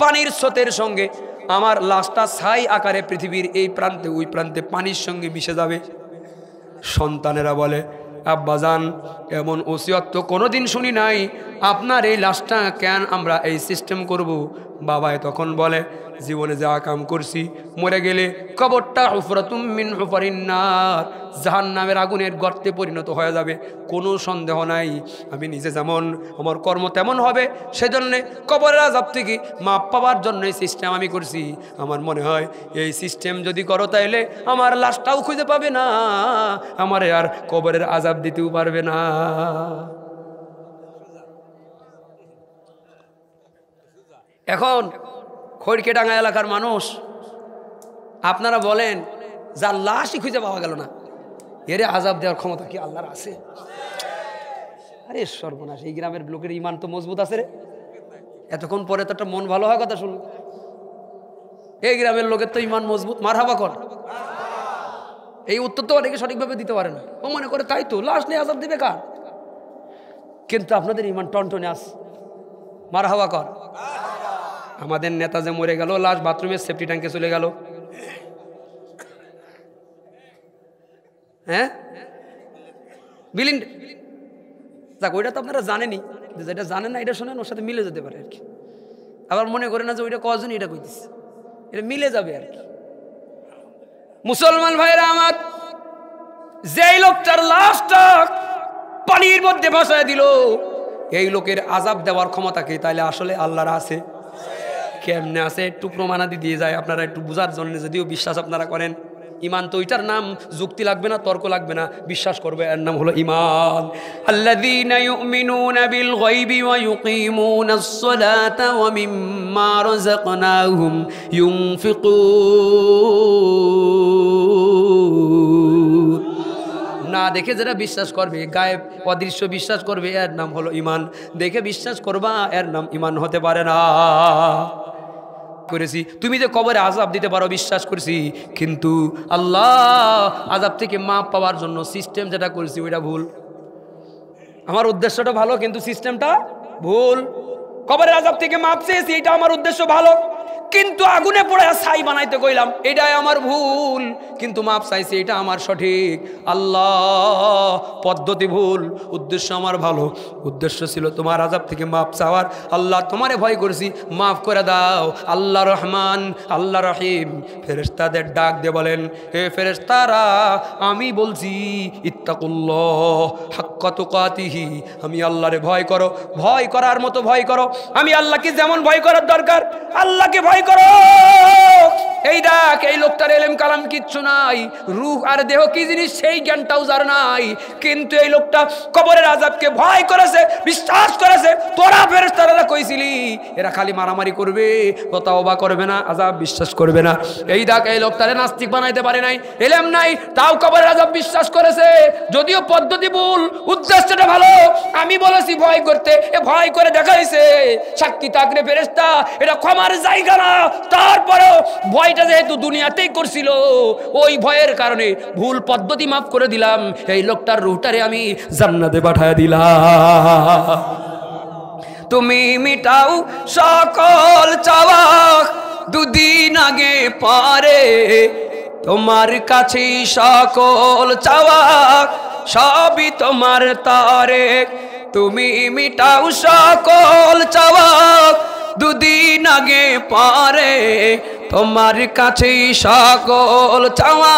Speaker 2: পানির স্রোতের সঙ্গে আমার লাশটা ছাই আকারে পৃথিবীর এই প্রান্তে ওই প্রান্তে পানির সঙ্গে মিশে যাবে। সন্তানেরা বলে, আব্বাজান এমন ওসিয়ত তো কোনোদিন শুনি নাই, আপনার এই লাশটা কেন আমরা এই সিস্টেম করব? বাবায় তখন বলে, জীবনে যা কাম করছি মরে গেলে কবরটা হুফরাতুম মিন হুফারিন নার, জাহান্নামের আগুনের গর্তে পরিণত হয়ে যাবে, কোনো সন্দেহ নাই। আমি নিজে যেমন আমার কর্ম তেমন হবে, সেজন্য কবরের আযাব থেকে মাপ পাওয়ার জন্য এই সিস্টেম আমি করছি। আমার মনে হয় এই সিস্টেম যদি করো তাইলে আমার লাশটাও খুঁজে পাবে না, আমারে আর কবরের আযাব দিতেও পারবে না। এখন খড়কেডাঙ্গা এলাকার মানুষ, আপনারা বলেন যার লাশই খুঁজে পাওয়া গেল না, এর আযাব দেওয়ার ক্ষমতা কি আল্লাহর আছে? আরে সর্বনাশ, এই গ্রামের লোকের ইমান তো মজবুত আছে রে। এতক্ষণ পরে তো একটা মন ভালো হয় কথা শুনুন, এই গ্রামের লোকের তো ইমান মজবুত, মারহাবা কর। এই উত্তর তো অনেকে সঠিকভাবে দিতে পারে না, ও মনে করে তাই তো লাশ নিয়ে আযাব দিবে কার? কিন্তু আপনাদের ইমান টনটনে আস, মারহাবা কর। আমাদের নেতা যে মরে গেল, লাশ বাথরুমের সেফটি ট্যাঙ্কে চলে গেল, হ্যাঁ বিলিন যাক, ওইটা তো আপনারা জানেনই, যেটা জানেন না এটা শোনেন, ওর সাথে মিলে যেতে পারে আর কি। আবার মনে করে না যে ওইটা কজনই এটা কইতেছে, এটা মিলে যাবে আর কি। মুসলমান ভাইরা আমার, যেই লোকটার লাশটা পানির মধ্যে ভাসায় দিল, এই লোকের আযাব দেওয়ার ক্ষমতা কি তাইলে আসলে আল্লাহর আছে? কেমনে আছে একটু প্রমাণাদি দিয়ে যায় আপনারা একটু বোঝার জন্য। যদিও বিশ্বাস আপনারা করেন, ইমান তো ওইটার নাম, যুক্তি লাগবে না, তর্ক লাগবে না, বিশ্বাস করবে, এর নাম হলো ইমান। আল্লাযীনা ইউমিনুনা বিল গায়বি ওয়া ইউকিমুনাস সালাতা ওয়া মিম্মা রাযাকনাহুম ইউনফিকুন। না দেখে যারা বিশ্বাস করবে, গায়েব অদৃশ্য বিশ্বাস করবে, এর নাম হলো ইমান। দেখে বিশ্বাস করবা, এর নাম ইমান হতে পারে না। করেছি তুমি যে কবরে আযাব দিতে পারো বিশ্বাস করছি, কিন্তু আল্লাহ আযাব থেকে মাপ পাওয়ার জন্য সিস্টেম যেটা করেছি ওইটা ভুল। আমার উদ্দেশ্যটা ভালো কিন্তু সিস্টেমটা ভুল। কবরের আযাব থেকে মাপ চেয়েছি, এটা আমার উদ্দেশ্য ভালো, কিন্তু আগুনে পড়ে ছাই বানাইতে কইলাম এটাই আমার ভুল, কিন্তু মাপ চাইছি এটা আমার সঠিক। আল্লাহ পদ্ধতি ভুল, উদ্দেশ্য আমার ভালো। উদ্দেশ্য ছিল তোমার আযাব থেকে মাপ চাওয়ার। আল্লাহ তোমারে ভয় করছি, মাফ করে দাও। আল্লাহ রহমান, আল্লাহ রহিম। ফেরেশতাদের ডাক দিয়ে বলেন, হে ফেরেশতারা, আমি বলছি ইত্তাকুল্লাহ হাক্কা তুকাতিহি, আমি আল্লাহরে ভয় করো, ভয় করার মতো ভয় করো। আমি আল্লাহকে যেমন ভয় করার দরকার আল্লাহকে ভয় করো। এই ডাক, এই লোকটার ইলম কালাম কিচ্ছু নাই, রূহ আর দেহ কি জিনিস সেই জ্ঞানটাও যার নাই, কিন্তু এই লোকটা কবরের আযাবকে ভয় করেছে, বিশ্বাস করেছে। তোরা ফেরেশতারা কইছিলি এরা খালি মারামারি করবে, তওবা করবে না, আযাব বিশ্বাস করবে না। এই ডাক এই লোকটারে নাস্তিক বানাইতে পারে নাই, ইলম নাই, তাও কবরের আযাব বিশ্বাস করেছে। যদিও পদ্ধতি ভুল, উদ্দেশ্যটা ভালো। আমি বলেছি ভয় করতে, এ ভয় করে দেখাইছে। সাক্ষী থাকলে ফেরেশতা, এটা ক্ষমার জায়গা না। তারপরেও ভয়টা যেহেতু দুনিয়াতেই করছিল, ওই ভয়ের কারণে ভুল পদ্ধতি মাফ করে দিলাম। এই লোকটার রূহটারে আমি জান্নাতে পাঠায় দিলাম। তুমি মিটাও সকল চাওয়া, দুদিন আগে পারে তোমার কাছে সকল চাওয়া, সবই তোমার তারে। তুমি মিটাও সকল চাওয়া, দুদিন আগে পারে তোমার কাছে সকল চাওয়া,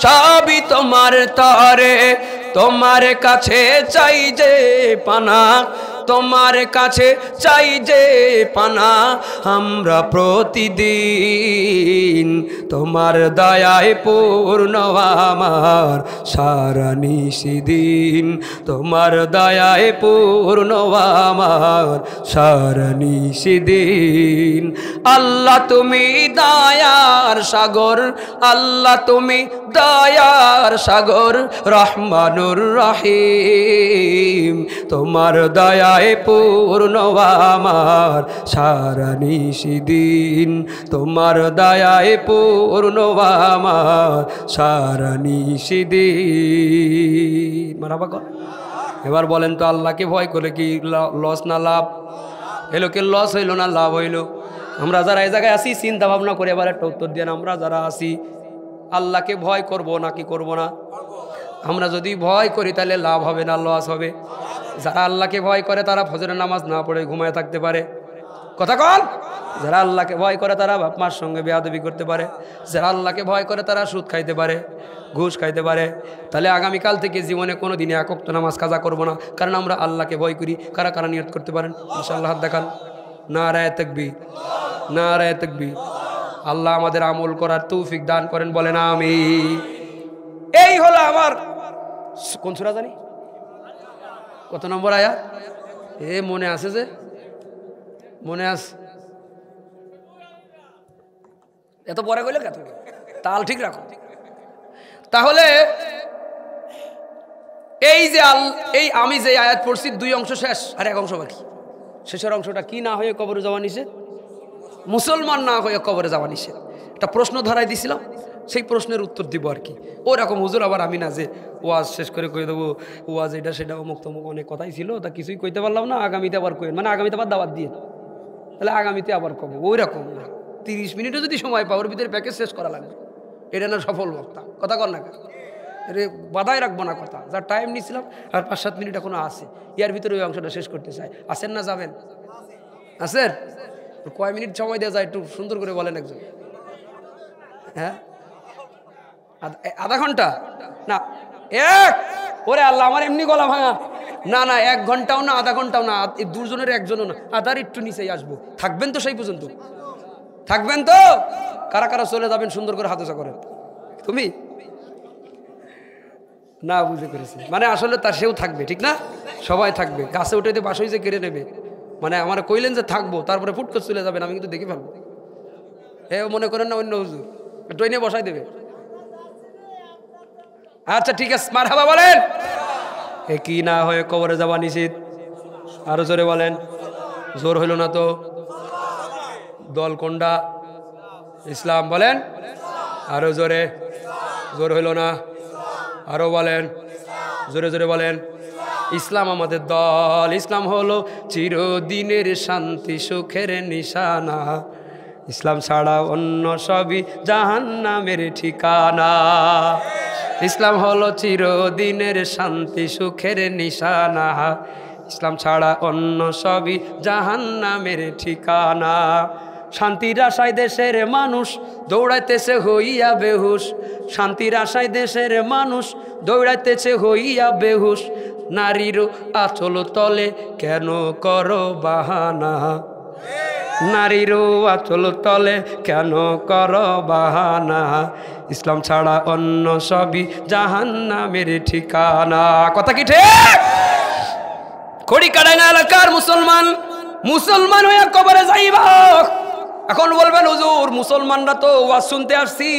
Speaker 2: সবই তোমার তরে। তোমার কাছে চাই যে পানা, তোমার কাছে চাই যে পানা, আমরা প্রতিদিন তোমার দয়ায় পূর্ণ আমার সারা নিশিদিন। তোমার দয়ায় পূর্ণ আমার সারা নিশিদিন। আল্লাহ তুমি দয়ার সাগর, আল্লাহ তুমি দয়ার সাগর, রহমানুর রহিম। তোমার দয়ায় পূর্ণ আমার সারা নিশিদিন। তোমার দয়ায় পূর্ণ আমার সারা নিশিদিন। মারহাবা কর। এবার বলেন তো, আল্লাহকে ভয় করে কি লস না লাভ? এলোকে লস হইল না লাভ হইল? আমরা যারা এই জায়গায় আসি চিন্তা ভাবনা করে এবার একটা উত্তর দেন। আমরা যারা আসি আল্লাহকে ভয় করব নাকি করব না? আমরা যদি ভয় করি তাহলে লাভ হবে না লস হবে? যারা আল্লাহকে ভয় করে তারা ফজরের নামাজ না পড়ে ঘুমায় থাকতে পারে। কথা কন। যারা আল্লাহকে ভয় করে তারা বাপ মার সঙ্গে বেয়াদবি করতে পারে। যারা আল্লাহকে ভয় করে তারা সুদ খাইতে পারে, ঘুষ খাইতে পারে। তাহলে আগামীকাল থেকে জীবনে কোনো দিনে এক ওয়াক্ত নামাজ কাজা করব না, কারণ আমরা আল্লাহকে ভয় করি। কারা কারা নিয়ত করতে পারেন ইনশাআল্লাহ? হাত দেখান। নারায়ে তাকবীর, নারায়ে তাকবীর। আল্লাহ আমাদের আমল করার তৌফিক দান করেন, বলেন আমিন। এই হলো আমার কোন সূরা জানি কত নম্বর আয়াত? এ মনে আছে যে, মনে আছে? এত পরে কইলে কত, তাল ঠিক রাখো। তাহলে এই যে এই আমি যে আয়াত পড়ছি, দুই অংশ শেষ, আর এক অংশ বাকি। শেষের অংশটা কি না হয়ে কবরে যাওয়া নিষেধ, মুসলমান না হয়ে কবরে যাওয়া নিষেধ। একটা প্রশ্ন ধরাই দিছিলাম, সেই প্রশ্নের উত্তর দিব আর কি। ওরকম হুজুর আবার আমি না যে ওয়াজ শেষ করে কই দেবো ওয়াজ এটা সেটা অমুক তমুক অনেক কথাই ছিল, তা কিছুই কইতে পারলাম না, আগামীতে আবার কই, মানে আগামীতে আবার দাওয়াত দিয়ে তাহলে আগামীতে আবার কব। ওই রকম না, 30 মিনিটও যদি সময় পাওয়ার ভিতরে প্যাকেজ শেষ করা লাগবে। এটা না সফল বক্তা, কথা কর না, রে বাধাই রাখবো না কথা। যার টাইম নিয়েছিলাম আর 5-7 মিনিট এখনো আছে, ইয়ার ভিতরে ওই অংশটা শেষ করতে চাই। আসেন না যাবেন? আসেন? কয় মিনিট সময় দেওয়া যায় একটু সুন্দর করে বলেন একজন। হ্যাঁ আধা ঘন্টা না এক, ওরে আল্লাহ আমার এমনি গলা ভাঙা, না না 1 ঘন্টাও না, আধা ঘন্টাও না, এই দুজনের একজনও না, আধার একটু নিচেই আসবো। থাকবেন তো সেই পর্যন্ত? থাকবেন তো? কারা কারা চলে যাবেন সুন্দর করে হাত উঁচা করেন। তুমি না বুঝে করেছি, মানে আসলে তার সেও থাকবে, ঠিক না? সবাই থাকবে, গাছে উঠে দিয়ে বাসই যে কেড়ে নেবে, মানে আমার কইলেন যে থাকবো, তারপরে ফুট করে চলে যাবেন, আমি কিন্তু দেখে ফেলবো। এ মনে করেন না অন্য হুজুর ট্রেনে বসাই দেবে। আচ্ছা ঠিক আছে, মারহাবা বলেন। এ কি না হয়ে কবরে যাওয়া নিষেধ? আরো জোরে বলেন। জোর হইল না তো? দল কোনটা? ইসলাম বলেন আরো জোরে। জোর হইল না? আরো বলেন, জোরে জোরে বলেন। ইসলাম আমাদের দল। ইসলাম হলো চিরদিনের শান্তি সুখের নিশানা, ইসলাম ছাড়া অন্য সবই জাহান্নামের ঠিকানা। ইসলাম হলো চিরদিনের শান্তি সুখের নিশানা, ইসলাম ছাড়া অন্য সবই জাহান্নামের ঠিকানা। শান্তির আশায় দেশের মানুষ দৌড়াইতেছে হইয়া বেহুশ, শান্তির আশায় দেশের মানুষ দৌড়াইতেছে হইয়া বেহুশ। নারীর আঁচল তলে কেন করো বাহানা, নারীর আঁচল তলে কেন করো বাহানা, ইসলাম ছাড়া অন্য সবই জাহান্নামের ঠিকানা। কথা কি ঠিক? খড়িকাডাঙ্গা এলাকার মুসলমান, মুসলমান হয়ে কবরে যাইবা। এখন বলবেন হুজুর মুসলমানরা তো ওয়াজ শুনতে আসছি,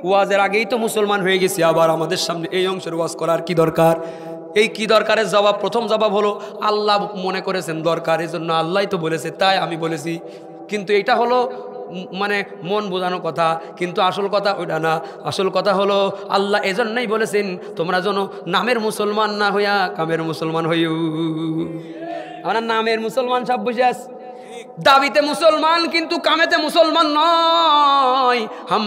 Speaker 2: ওয়াজের আগেই তো মুসলমান হয়ে গেছি, আবার আমাদের সামনে এই অংশের ওয়াজ করার কি দরকার? এই কি দরকারের জবাব, প্রথম জবাব হলো আল্লাহ মনে করেছেন দরকার, এই জন্য আল্লাহ তো বলেছে তাই আমি বলেছি। কিন্তু এটা হলো মানে মন বোঝানো কথা, কিন্তু আসল কথা ওইটা না। আসল কথা হলো আল্লাহ এজন্যই বলেছেন তোমরা যেন নামের মুসলমান না হইয়া কামের মুসলমান হইও। আমরা নামের মুসলমান সব বুঝে আস, দাবিতে মুসলমান কিন্তু কামেতে মুসলমান নয়। हम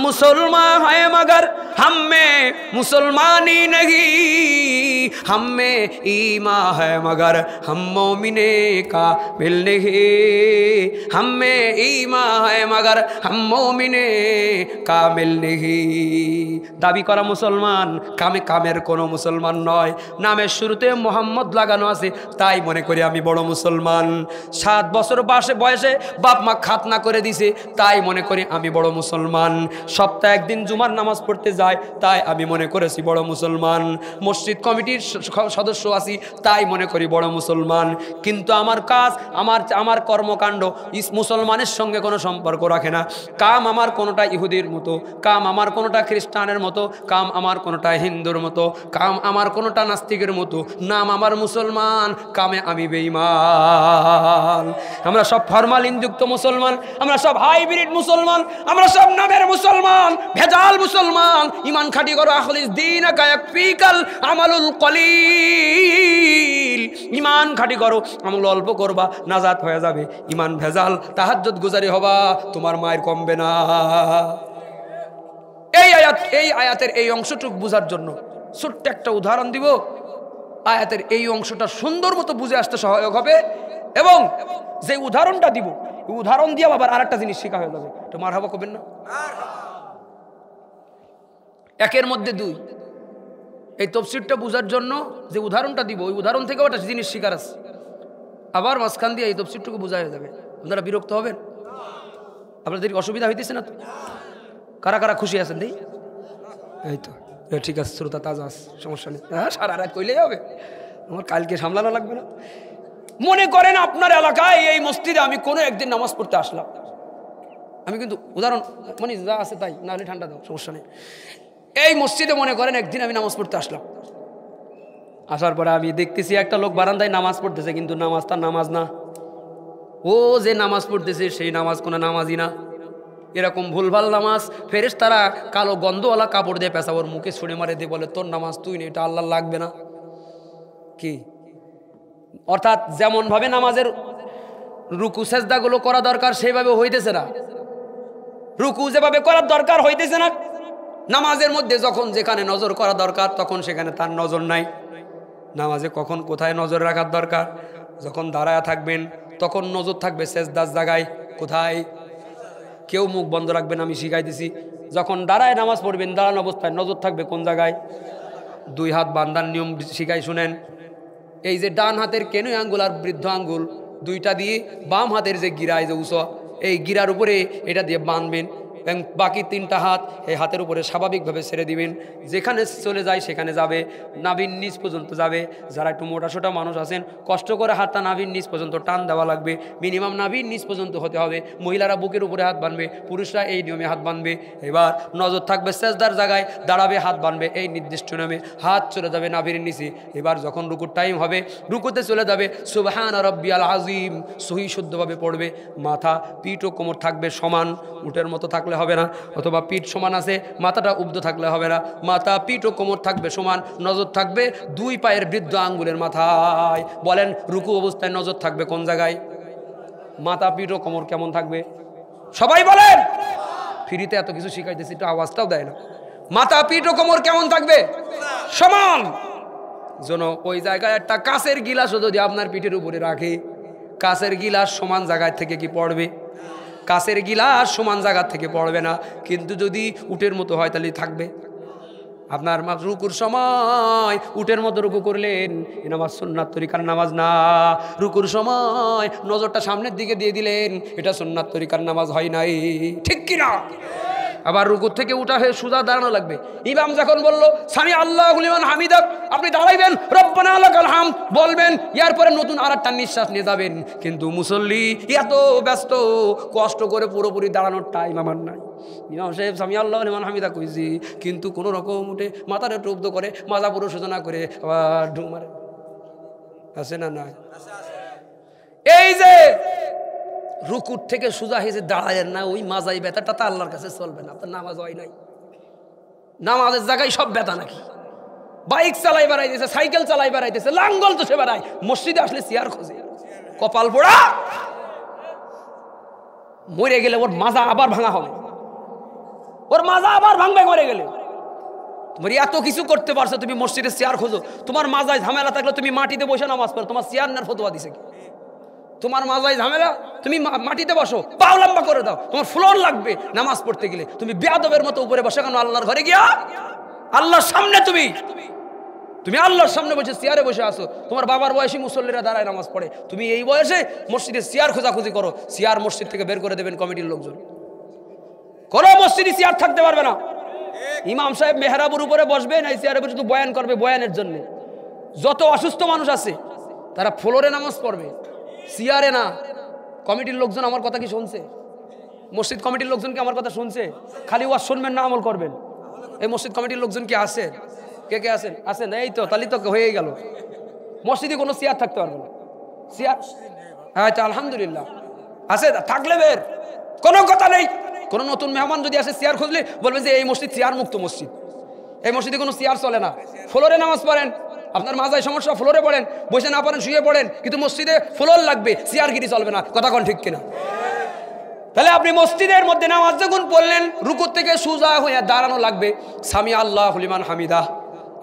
Speaker 2: मुसलमान है मगर हम में मुसलमानी नहीं, हम में ईमान है मगर हम मोमिने का मिल नहीं, हम में ईमान है मगर हम मोमिने का मिल नहीं। দাবি করা মুসলমান, কামে কামের কোনো মুসলমান নয়। নামের শুরুতে মোহাম্মদ লাগানো আছে তাই মনে করি আমি বড় মুসলমান। 7 বছর বয়সে বাপ মা খাতনা করে দিছে তাই মনে করি আমি বড় মুসলমান। সপ্তাহে একদিন জুমার নামাজ পড়তে যায় তাই আমি মনে করেছি বড় মুসলমান। মসজিদ কমিটির সদস্য আছি তাই মনে করি বড় মুসলমান। কিন্তু আমার কাজ, আমার কর্মকাণ্ড মুসলমানের সঙ্গে কোনো সম্পর্ক রাখে না। কাম আমার কোনোটা ইহুদির মতো, কাম আমার কোনোটা খ্রিস্টানের মতো, কাম আমার কোনোটা হিন্দুর মতো, কাম আমার কোনোটা নাস্তিকের মতো। নাম আমার মুসলমান, কামে আমি বেঈমান। আমরা সব ফরমালিনযুক্ত মুসলমান, আমরা সব হাইব্রিড মুসলমান, আমরা সব নামের মুসলমান, ভেজাল মুসলমান। ইমান খাঁটি করো, আখলিস দীনাকা ইয়াকফিকাল আমালুল কলিল। ইমান খাঁটি করো, আমল অল্প করবা, নাজাত হয়ে যাবে। ইমান ভেজাল, তাহাজ্জুদ গুজারি হবা, তোমার মায়ের কমবে না। এই আয়াতের এই অংশটুকু বোঝার জন্য ছোট্ট একটা উদাহরণ দিব। আয়াতের এই অংশটা সুন্দর মতো বুঝে আসতে সহায়ক হবে, এবং যে উদাহরণটা দিব উদাহরণ দিয়ে আবার আরেকটা জিনিস শেখা হয়ে যাবে। তো মারহাবা করবেন না? একের মধ্যে দুই। এই তফসিরটা বুঝার জন্য যে উদাহরণটা দিব ওই উদাহরণ থেকেও একটা জিনিস শিকার আছে, আবার মাঝখান দিয়ে এই তফসিরটুকু বোঝা হয়ে যাবে। আপনারা বিরক্ত হবেন? আপনাদের অসুবিধা হইতেছে না তো? কারা কারা খুশি আছেন? দেই এই তো ঠিক আছে, শ্রোতা তাজা আছে, সমস্যা নেই। হ্যাঁ, সারা রাত কইলেই হবে, আমার কালকে সামলানো লাগবে না। মনে করেন আপনার এলাকায় এই মসজিদে আমি কোনো একদিন নামাজ পড়তে আসলাম, আমি কিন্তু উদাহরণ মানে যা আছে তাই, না হলে ঠান্ডা দাও, সমস্যা নেই। এই মসজিদে মনে করেন একদিন আমি নামাজ পড়তে আসলাম, আসার পরে আমি দেখতেছি একটা লোক বারান্দায় নামাজ পড়তেছে, কিন্তু নামাজ তার নামাজ না। ও যে নামাজ পড়তেছে সেই নামাজ কোনো নামাজই না। এরকম ভুলভাল নামাজ ফেরেশতারা কালো গন্ধওয়ালা কাপড় দিয়ে পেশাবর মুখে ছুঁড়ে মারে দিয়ে বলে তোর নামাজ তুই নেই, এটা আল্লাহ লাগবে না। কি অর্থাৎ যেমন ভাবে নামাজের রুকু সেজদাগুলো করা দরকার সেইভাবে হইতেছে না, রুকু যেভাবে করার দরকার হইতেছে না। নামাজের মধ্যে যখন যেখানে নজর করা দরকার তখন সেখানে তার নজর নাই। নামাজে কখন কোথায় নজর রাখার দরকার, যখন দাঁড়ায় থাকবেন তখন নজর থাকবে সেজদার জায়গায়। কোথায়? কেউ মুখ বন্ধ রাখবেন, আমি শিখাই দিছি। যখন দাঁড়ায় নামাজ পড়বেন দাঁড়ানো অবস্থায় নজর থাকবে কোন জায়গায়? 2 হাত বান্ধার নিয়ম শিখাই শুনেন। এই যে ডান হাতের কেনুই আঙ্গুল আর বৃদ্ধ আঙ্গুল দুইটা দিয়ে বাম হাতের যে গিরা, এই যে উঁচু, এই গিরার উপরে এটা দিয়ে বাঁধবেন এবং বাকি 3টা হাত এই হাতের উপরে স্বাভাবিকভাবে ছেড়ে দিবেন। যেখানে চলে যায় সেখানে যাবে, নাভির নিচ পর্যন্ত যাবে। যারা একটু মোটাসোটা মানুষ আছেন কষ্ট করে হাতটা নাভির নিচ পর্যন্ত টান দেওয়া লাগবে, মিনিমাম নাভির নিচ পর্যন্ত হতে হবে। মহিলারা বুকের উপরে হাত বাঁধবে, পুরুষরা এই নিয়মে হাত বাঁধবে। এবার নজর থাকবে সেজদার জায়গায়, দাঁড়াবে, হাত বাঁধবে এই নির্দিষ্ট নিয়মে, হাত চলে যাবে নাভির নিচে। এবার যখন রুকুর টাইম হবে রুকুতে চলে যাবে সুবহান রাব্বিয়াল আযীম সহি শুদ্ধভাবে পড়বে। মাথা পিঠ ও কোমর থাকবে সমান, উটের মতো থাকলে হবে না, অথবা পিঠ সমান আছে মাথাটা উব্ধ থাকলে হবে না। মাথা পিঠ ও কোমর থাকবে সমান, নজর থাকবে 2 পায়ের বৃদ্ধ আঙ্গুলের মাথায়। বলেন রুকু অবস্থায় নজর থাকবে কোন জায়গায়? মাথা পিঠ ও কোমর কেমন থাকবে? সবাই বলেন। ফ্রিতে এত কিছু শিখাইতেছি, একটু আওয়াজটাও দেয় না। মাথা পিঠ ও কোমর কেমন থাকবে? সমান। যেন ওই জায়গায় একটা কাঁচের গিলাসও যদি আপনার পিঠের উপরে রাখে, কাঁচের গিলাস সমান জায়গায় থেকে কি পড়বে? কাঁচের গিলাস সমান জায়গা থেকে পড়বে না। কিন্তু যদি উটের মতো হয় তাহলে থাকবে। আপনার রুকুর সময় উটের মতো রুকু করলেন, এ নামাজ সুন্নাত তরিকার নামাজ না। রুকুর সময় নজরটা সামনের দিকে দিয়ে দিলেন, এটা সুন্নাত তরিকার নামাজ হয় নাই, ঠিক কিনা? আবার রুকুর থেকে উঠা হয়ে সোজা দাঁড়ানো লাগবে। ইমাম যখন বললো সামি আল্লাহু লিমান হামিদা, আপনি দাঁড়াইবেন, রব্বানা লাকাল হামদ বলবেন, এরপরে নতুন আরেকটা নিঃশ্বাস নিয়ে যাবেন। কিন্তু মুসল্লি এত ব্যস্ত, কষ্ট করে পুরোপুরি দাঁড়ানোর টাইম আমার নাই। ইমাম সাহেব সামি আল্লাহু লিমান হামিদা কইছি, কিন্তু কোনো রকম উঠে মাথাটা টুব্ধ করে, মাজা পুরো সূচনা করে আবার ঢুক মারে। আছে না? নাই। এই যে রুকুর থেকে সোজা হয়েছে দাঁড়ায়েন না, ওই মাজাই ব্যথাটা তো আল্লাহর কাছে চলবে না। আপনার নামাজ হয় নাই। নামাজের জায়গায় সব ব্যথা নাকি? বাইক চালাই বেড়াইতেছে, সাইকেল চালাই বেড়াইতেছে, লাঙ্গল তো সে বেড়ায়, মসজিদে আসলে চেয়ার খোঁজে, কপাল পোড়া। মরে গেলে ওর মাজা আবার ভাঙা হবে, ওর মাজা আবার ভাঙবে মরে গেলে। তোমার এত কিছু করতে পারছো, তুমি মসজিদে চেয়ার খোঁজো। তোমার মাজায় ঝামেলা থাকলে তুমি মাটিতে বসে নামাজ পড়ো, তোমার চেয়ার নেওয়ার ফতোয়া দিছে কি? তোমার মাজায় ঝামেলা, তুমি মাটিতে বসো, পাও লম্বা করে দাও। তোমার ফ্লোর লাগবে নামাজ পড়তে গেলে, তুমি বেয়াদবের মতো উপরে বসে কেন? আল্লাহর ঘরে গিয়া আল্লাহর সামনে তুমি আল্লাহর সামনে বসে চেয়ারে বসে আসো। তোমার বাবার বয়সী মুসল্লিরা দাঁড়ায় নামাজ পড়ে, তুমি এই বয়সে মসজিদে চেয়ার খোঁজাখুঁজি করো। চেয়ার মসজিদ থেকে বের করে দেবেন কমিটির লোকজন। কোনো মসজিদে চেয়ার থাকতে পারবে না। ইমাম সাহেব মেহরাবের উপরে বসবে না, চেয়ারে বসে শুধু বয়ান করবে। বয়ানের জন্য যত অসুস্থ মানুষ আছে তারা ফ্লোরে নামাজ পড়বে, চেয়ারে না। কমিটির লোকজন আমার কথা কি শুনছে? মসজিদ কমিটির লোকজন কি আমার কথা শুনছে? খালি ওয়াজ শুনবেন না, আমল করবেন। এই মসজিদ কমিটির লোকজন কি আছে? কে কে আছেন? আছেন? এই তো, তাহলে তো হয়েই গেল। মসজিদে কোনো চেয়ার থাকতে পারবে না। চেয়ার, আচ্ছা আলহামদুলিল্লাহ আছে, থাকলে বের, কোনো কথা নেই। কোনো নতুন মেহমান যদি আসে চেয়ার খুঁজলে বলবে যে এই মসজিদ চেয়ার মুক্ত মসজিদ, এই মসজিদে কোনো চেয়ার চলে না। ফ্লোরে নামাজ পড়েন, আপনার মাজায় সমস্যা, ফ্লোরে পড়েন, বসে না পারেন শুয়ে পড়েন, কিন্তু মসজিদে ফ্লোর লাগবে, চেয়ারগিরি চলবে না। কথা কোন ঠিক কিনা? তাহলে আপনি মসজিদের মধ্যে নামাজ যখন পড়লেন, রুকুর থেকে সোজা হয়ে দাঁড়ানো লাগবে। সামি আল্লাহু লিমান হামিদা,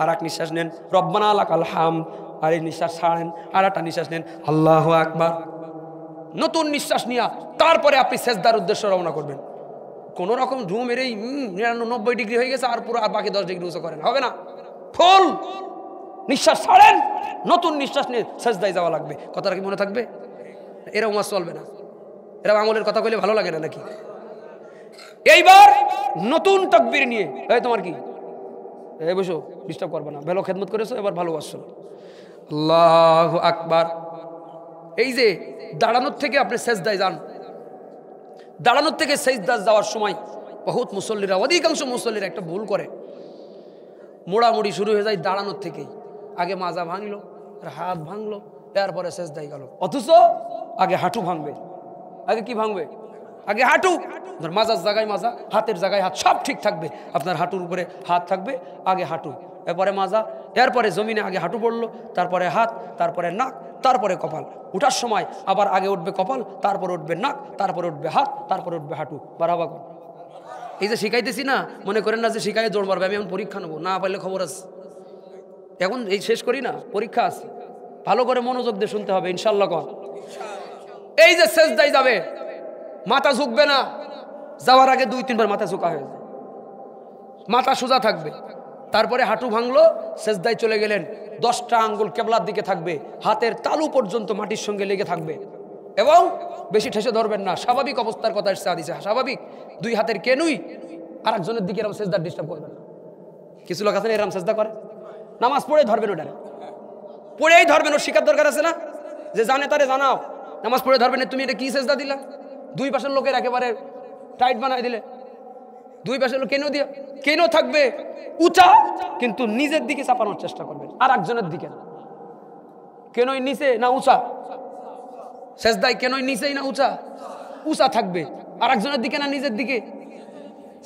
Speaker 2: আর এক নিঃশ্বাস নেন, রব্বানা লাকাল হামদ, আর এই নিঃশ্বাস ছাড়েন, আর একটা নিঃশ্বাস নেন, আল্লাহু আকবার। নতুন নিঃশ্বাস নিয়ে তারপরে আপনি সেজদার উদ্দেশ্যে রওনা করবেন। কোনো রকম ঢু মেরেই 99 ডিগ্রি হয়ে গেছে আর পুরো আর বাকি 10 ডিগ্রি উঁচু করেন, হবে না। ফুল নিঃশ্বাস ছাড়েন, নতুন নিঃশ্বাস নিয়ে সেজদায় যাওয়া লাগবে। কথাটা কি মনে থাকবে? এরকম আর চলবে না। এরকম আমলের কথা কইলে ভালো লাগে না নাকি? এইবার নতুন তাকবীর নিয়ে, এই তোমার কি, এই বসো, ডিস্টার্ব করবে না, ভালো খেদমত করেছো, এবার ভালোবাসো, আল্লাহু আকবার। এই যে দাঁড়ানোর থেকে আপনি সেজদায় যান, দাঁড়ানোর থেকে সেজদায় যাওয়ার সময় বহুত মুসল্লিরা, অধিকাংশ মুসল্লিরা একটা ভুল করে, মোড়ামুড়ি শুরু হয়ে যায় দাঁড়ানোর থেকেই। আগে মাজা ভাঙলো, হাত ভাঙলো, তারপরে সেজদায় গেল। অথচ আগে হাঁটু ভাঙবে। আগে কি ভাঙবে? আগে হাঁটু। মাজার জায়গায় মাজা, হাতের জায়গায় হাত, সব ঠিক থাকবে। আপনার হাঁটুর উপরে হাত থাকবে, আগে হাঁটু, এরপরে মাজা, এরপরে জমিনে আগে হাঁটু পড়লো, তারপরে হাত, তারপরে নাক, তারপরে কপাল। উঠার সময় আবার আগে উঠবে কপাল, তারপর উঠবে নাক, তারপর উঠবে হাত, তারপর উঠবে হাঁটু। বারাবা কর। এই যে শিখাইতেছি না, মনে করেন না যে শিখাই দৌড় মারবে। আমি এখন পরীক্ষা নেবো, না পারলে খবর আছে। এখন এই শেষ করি না, পরীক্ষা আছে, ভালো করে মনোযোগ দিয়ে শুনতে হবে ইনশাল্লাহ। কর এই যে সেজদায় যাবে, মাথা ঝুঁকবে না, যাওয়ার আগে 2-3 বার মাথা ঝুঁকা হয়ে যায়। মাথা সোজা থাকবে, তারপরে হাঁটু ভাঙলো, সেজদায় চলে গেলেন, 10টা আঙ্গুল কেবলার দিকে থাকবে, হাতের তালু পর্যন্ত মাটির সঙ্গে লেগে থাকবে এবং বেশি ঠেসে ধরবেন না। স্বাভাবিক অবস্থার কথা এসছে হাদিসে, স্বাভাবিক 2 হাতের কেনুই আর একজনের দিকে এরকম সেজদার ডিস্টার্ব করবেন না। কিছু লোক আছেন এরকম সেজদা করে, নামাজ পড়ে ধরবেন, ওটা পড়েই ধরবেন, ওর শিকার দরকার আছে না, যে জানে তারে জানাও, নামাজ পড়ে ধরবেন। তুমি এটা কি সেজদা দিলা? 2 পাশের লোকের একেবারে টাইট বানাই দিলে, 2 পাশের লোক কেন থাকবে উঁচা, কিন্তু নিজের দিকে চাপানোর চেষ্টা করবেন, আর একজনের দিকে না। কেনই নিচে না উঁচা, সেজদায় কেনই নিচেই না উঁচা, উঁচা থাকবে, আর একজনের দিকে না নিজের দিকে।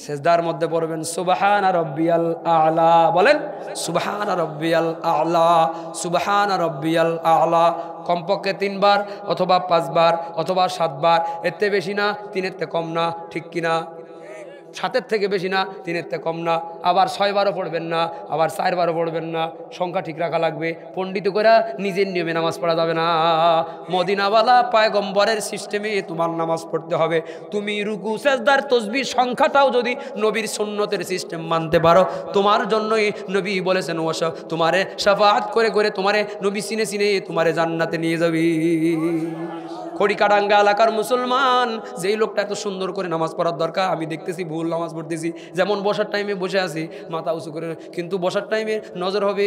Speaker 2: সেজদার মধ্যে পড়বেন সুবহানা রাব্বিয়াল আ'লা, বলেন সুবহানা রাব্বিয়াল আ'লা, সুবহানা রাব্বিয়াল আ'লা, কমপক্ষে 3 বার অথবা 5 বার অথবা 7 বার, এর থেকে বেশি না, 3-এর থেকে কম না, ঠিক কিনা? 7-এর থেকে বেশি না, 3-এর থেকে কম না। আবার 6 বারও পড়বেন না, আবার 4 বারও পড়বেন না, সংখ্যা ঠিক রাখা লাগবে। পণ্ডিত করে নিজের নিয়মে নামাজ পড়া যাবে না। মদিনাওয়ালা পয়গম্বরের সিস্টেমে তোমার নামাজ পড়তে হবে। তুমি রুকু সেজদার তসবিহ সংখ্যাটাও যদি নবীর সুন্নতের সিস্টেম মানতে পারো, তোমার জন্যই নবী বলেছেন ওয়াসা, তোমারে শাফাআত করে করে তোমারে নবী সিনে সিনে তোমারে জান্নাতে নিয়ে যাবি। খড়িকাডাঙ্গা এলাকার মুসলমান, যেই লোকটা এত সুন্দর করে নামাজ পড়ার দরকার, আমি দেখতেছি ভুল নামাজ পড়তেছি। যেমন বসার টাইমে বসে আছি মাথা উঁচু করে, কিন্তু বসার টাইমে নজর হবে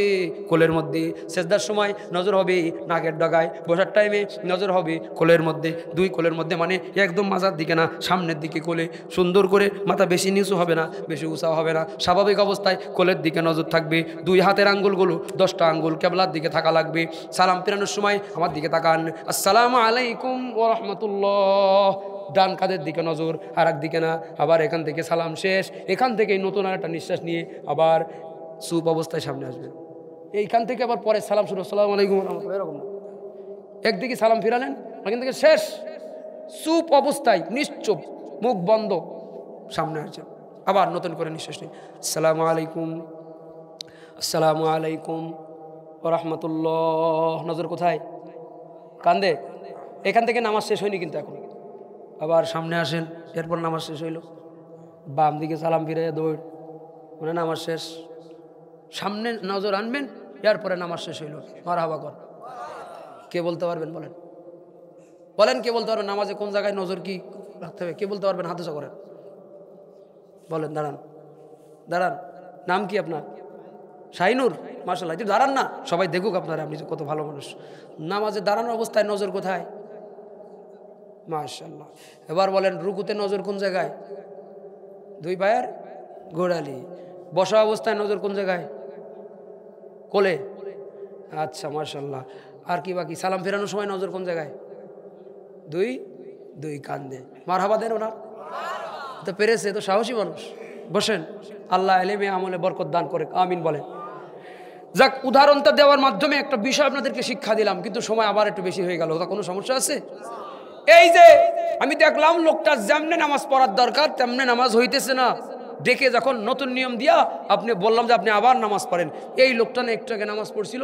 Speaker 2: কোলের মধ্যে, সেজদার সময় নজর হবে নাকের ডগায়, বসার টাইমে নজর হবে কোলের মধ্যে, 2 কোলের মধ্যে, মানে একদম মাথার দিকে না, সামনের দিকে কোলে, সুন্দর করে মাথা বেশি নিচু হবে না, বেশি উঁচা হবে না, স্বাভাবিক অবস্থায় কোলের দিকে নজর থাকবে। 2 হাতের আঙ্গুলগুলো 10টা আঙ্গুল কেবলার দিকে থাকা লাগবে। সালাম ফেরানোর সময় আমার দিকে তাকান, আসসালামু আলাইকুম ওয়া রাহমাতুল্লাহ, ডান কাঁধের দিকে নজর, আর একদিকে না। আবার এখান থেকে সালাম শেষ, এখান থেকেই নতুন আর একটা নিঃশ্বাস নিয়ে আবার সুপ অবস্থায় সামনে আসবেন। এইখান থেকে আবার পরে সালাম শুরু, আসসালামু আলাইকুম ওয়া রাহমাতুল্লাহ, এরকম না। একদিকে সালাম ফিরালেন, এখান থেকে শেষ, সুপ অবস্থায় নিশ্চুপ, মুখ বন্ধ, সামনে আসছেন, আবার নতুন করে নিঃশ্বাস নিন, আসসালামু আলাইকুম, আসসালামু আলাইকুম ওয়া রাহমাতুল্লাহ। নজর কোথায়? কান্দে। এখান থেকে নামাজ শেষ হয়নি কিন্তু এখন। আবার সামনে আসেন, এরপর নামাজ শেষ হইল, বাম দিকে সালাম ফিরে দৌড়, মানে নামাজ শেষ। সামনে নজর আনবেন, এরপরে নামাজ শেষ হইল, মারহাবা কর। কে বলতে পারবেন? বলেন বলেন, কে বলতে পারবেন নামাজে কোন জায়গায় নজর কি রাখতে হবে? কে বলতে পারবেন? হাত উঁচা করেন, বলেন। দাঁড়ান দাঁড়ান, নাম কি আপনার? শাহিনুর, মাশাআল্লাহ। একটু দাঁড়ান না, সবাই দেখুক আপনারা, আপনি কত ভালো মানুষ। নামাজে দাঁড়ানোর অবস্থায় নজর কোথায়? মাশাআল্লাহ। এবার বলেন, রুকুতে নজর কোন জায়গায়? 2 পায়ের গোড়ালি। বসা অবস্থায় নজর কোন জায়গায়? কোলে। আচ্ছা, মাশাআল্লাহ। আর কি বাকি? সালাম ফেরানোর সময় নজর কোন জায়গায়? 2 কান্দে। মারহাবা দেন ওনার, তো পেরেছে, তো সাহসী মানুষ। বসেন, আল্লাহ এলেমে আমলে বরকত দান করে, আমিন বলেন। যাক, উদাহরণটা দেওয়ার মাধ্যমে একটা বিষয় আপনাদেরকে শিক্ষা দিলাম, কিন্তু সময় আবার একটু বেশি হয়ে গেল। ওটা কোনো সমস্যা আছে? এই যে আমি দেখলাম লোকটা যেমনে নামাজ পড়ার দরকার তেমনে নামাজ হইতেছে না, ডেকে যখন নতুন নিয়ম দিয়া আপনি বললাম যে আপনি আবার নামাজ পড়েন, এই লোকটা না একটু আগে নামাজ পড়ছিল,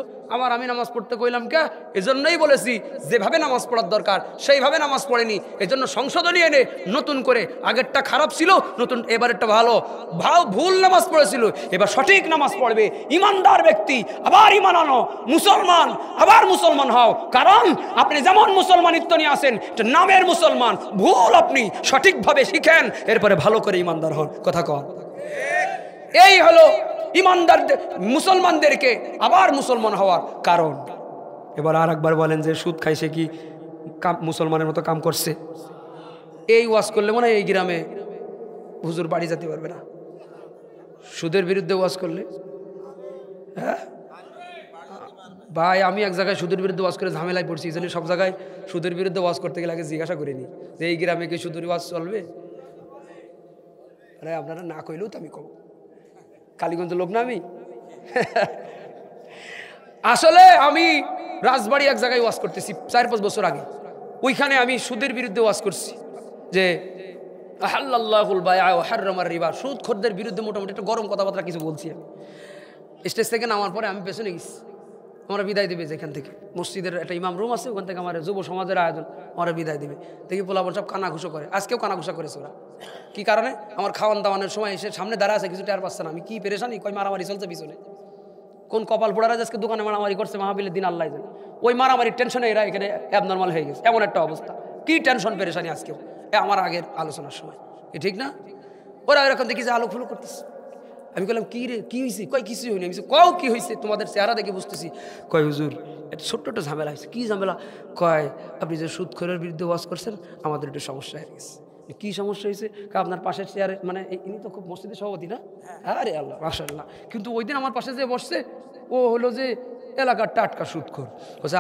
Speaker 2: আমি নামাজ পড়তে কইলাম কে? এজন্যই বলেছি যেভাবে নামাজ পড়ার দরকার সেইভাবে নামাজ পড়েনি, এজন্য সংশোধনী এনে নতুন করে, আগেরটা খারাপ ছিল, নতুন এবারেরটা ভালো, ভুল নামাজ পড়েছিল, এবার সঠিক নামাজ পড়বে। ইমানদার ব্যক্তি আবার ইমান আনো, মুসলমান আবার মুসলমান হও, কারণ আপনি যেমন মুসলমানিত্ব নিয়ে আসেন, নামের মুসলমান, ভুল আপনি সঠিকভাবে শিখেন, এরপরে ভালো করে ইমানদার হন। কথা কন। এই হলো ইমানদার মুসলমানদেরকে আবার মুসলমান হওয়ার কারণ। এবার আর একবার বলেন যে সুদ খাইছে কি মুসলমানের মতো কাম করছে? এই ওয়াজ করলে মনে হয় এই গ্রামে হুজুর বাড়ি যেতে পারবে না। সুদের বিরুদ্ধে ওয়াজ করলে, হ্যাঁ ভাই, আমি এক জায়গায় সুদের বিরুদ্ধে ওয়াজ করে ঝামেলায় পড়ছি, এই জন্য সব জায়গায় সুদের বিরুদ্ধে ওয়াজ করতে গেলে আগে জিজ্ঞাসা করিনি যে এই গ্রামে কি সুদের ওয়াজ চলবে। আরে আপনারা না কইলেও তো আমি কব, কালীগঞ্জের লোক না আমি। আসলে আমি রাজবাড়ি এক জায়গায় ওয়াজ করতেছি 4-5 বছর আগে, ওইখানে আমি সুদের বিরুদ্ধে ওয়াজ করছি যে আহাল্লাল্লাহুল বাইআ ওয়া হাররামার রিবা, সুদখোরদের বিরুদ্ধে মোটামুটি একটা গরম কথাবার্তা কিছু বলছি। আমি স্টেজ থেকে নামার পরে আমি পেছনে গেছি, আমরা বিদায় দেবে যেখান থেকে মসজিদের একটা ইমাম রুম আছে, ওখান থেকে আমার যুব সমাজের আয়োজন, আমরা বিদায় দেবে। দেখি পোলাপন সব কানাঘুষো করে, আজকেও কানাঘুষা করেছে ওরা। কি কারণে? আমার খাওয়ান দাওয়ানোর সময় এসে সামনে দাঁড়া আছে, কিছু টের পাচ্ছে না আমি কি পেরেশানি, কই মারামারি চলছে পিছনে, কোন কপাল পোড়ারা আজকে দোকানে মারামারি করছে মাহফিলের দিন আল্লাহ জানে। ওই মারামারির টেনশনে এরা এখানে অ্যাবনর্মাল হয়ে গেছে, এমন একটা অবস্থা। কি টেনশন পেরেশানি আজকেও, আমার আগের আলোচনার সময়, এ ঠিক না? ওরা এরকম দেখি যে আলো ফুলো করতেছে। আমি বললাম কি রে, কি হয়েছে? কয় কিছুই হয়নি। আমি কও কি হয়েছে? তোমাদের চেহারা দেখে বুঝতেছি। কয় হুজুর একটা ছোট্ট একটা ঝামেলা হয়েছে। কি ঝামেলা? কয় আপনি যে সুদখোরের বিরুদ্ধে ওয়াজ করছেন, আমাদের একটু সমস্যা হয়ে গেছে। কি সমস্যা হয়েছে? আপনার পাশের চেয়ারে, মানে ইনি তো খুব মসজিদের সভাপতি না? আরে আল্লাহ মাশাআল্লাহ। কিন্তু ওই দিন আমার পাশে যে বসছে ও হলো যে এলাকার টাটকা সুদখোর। বলছে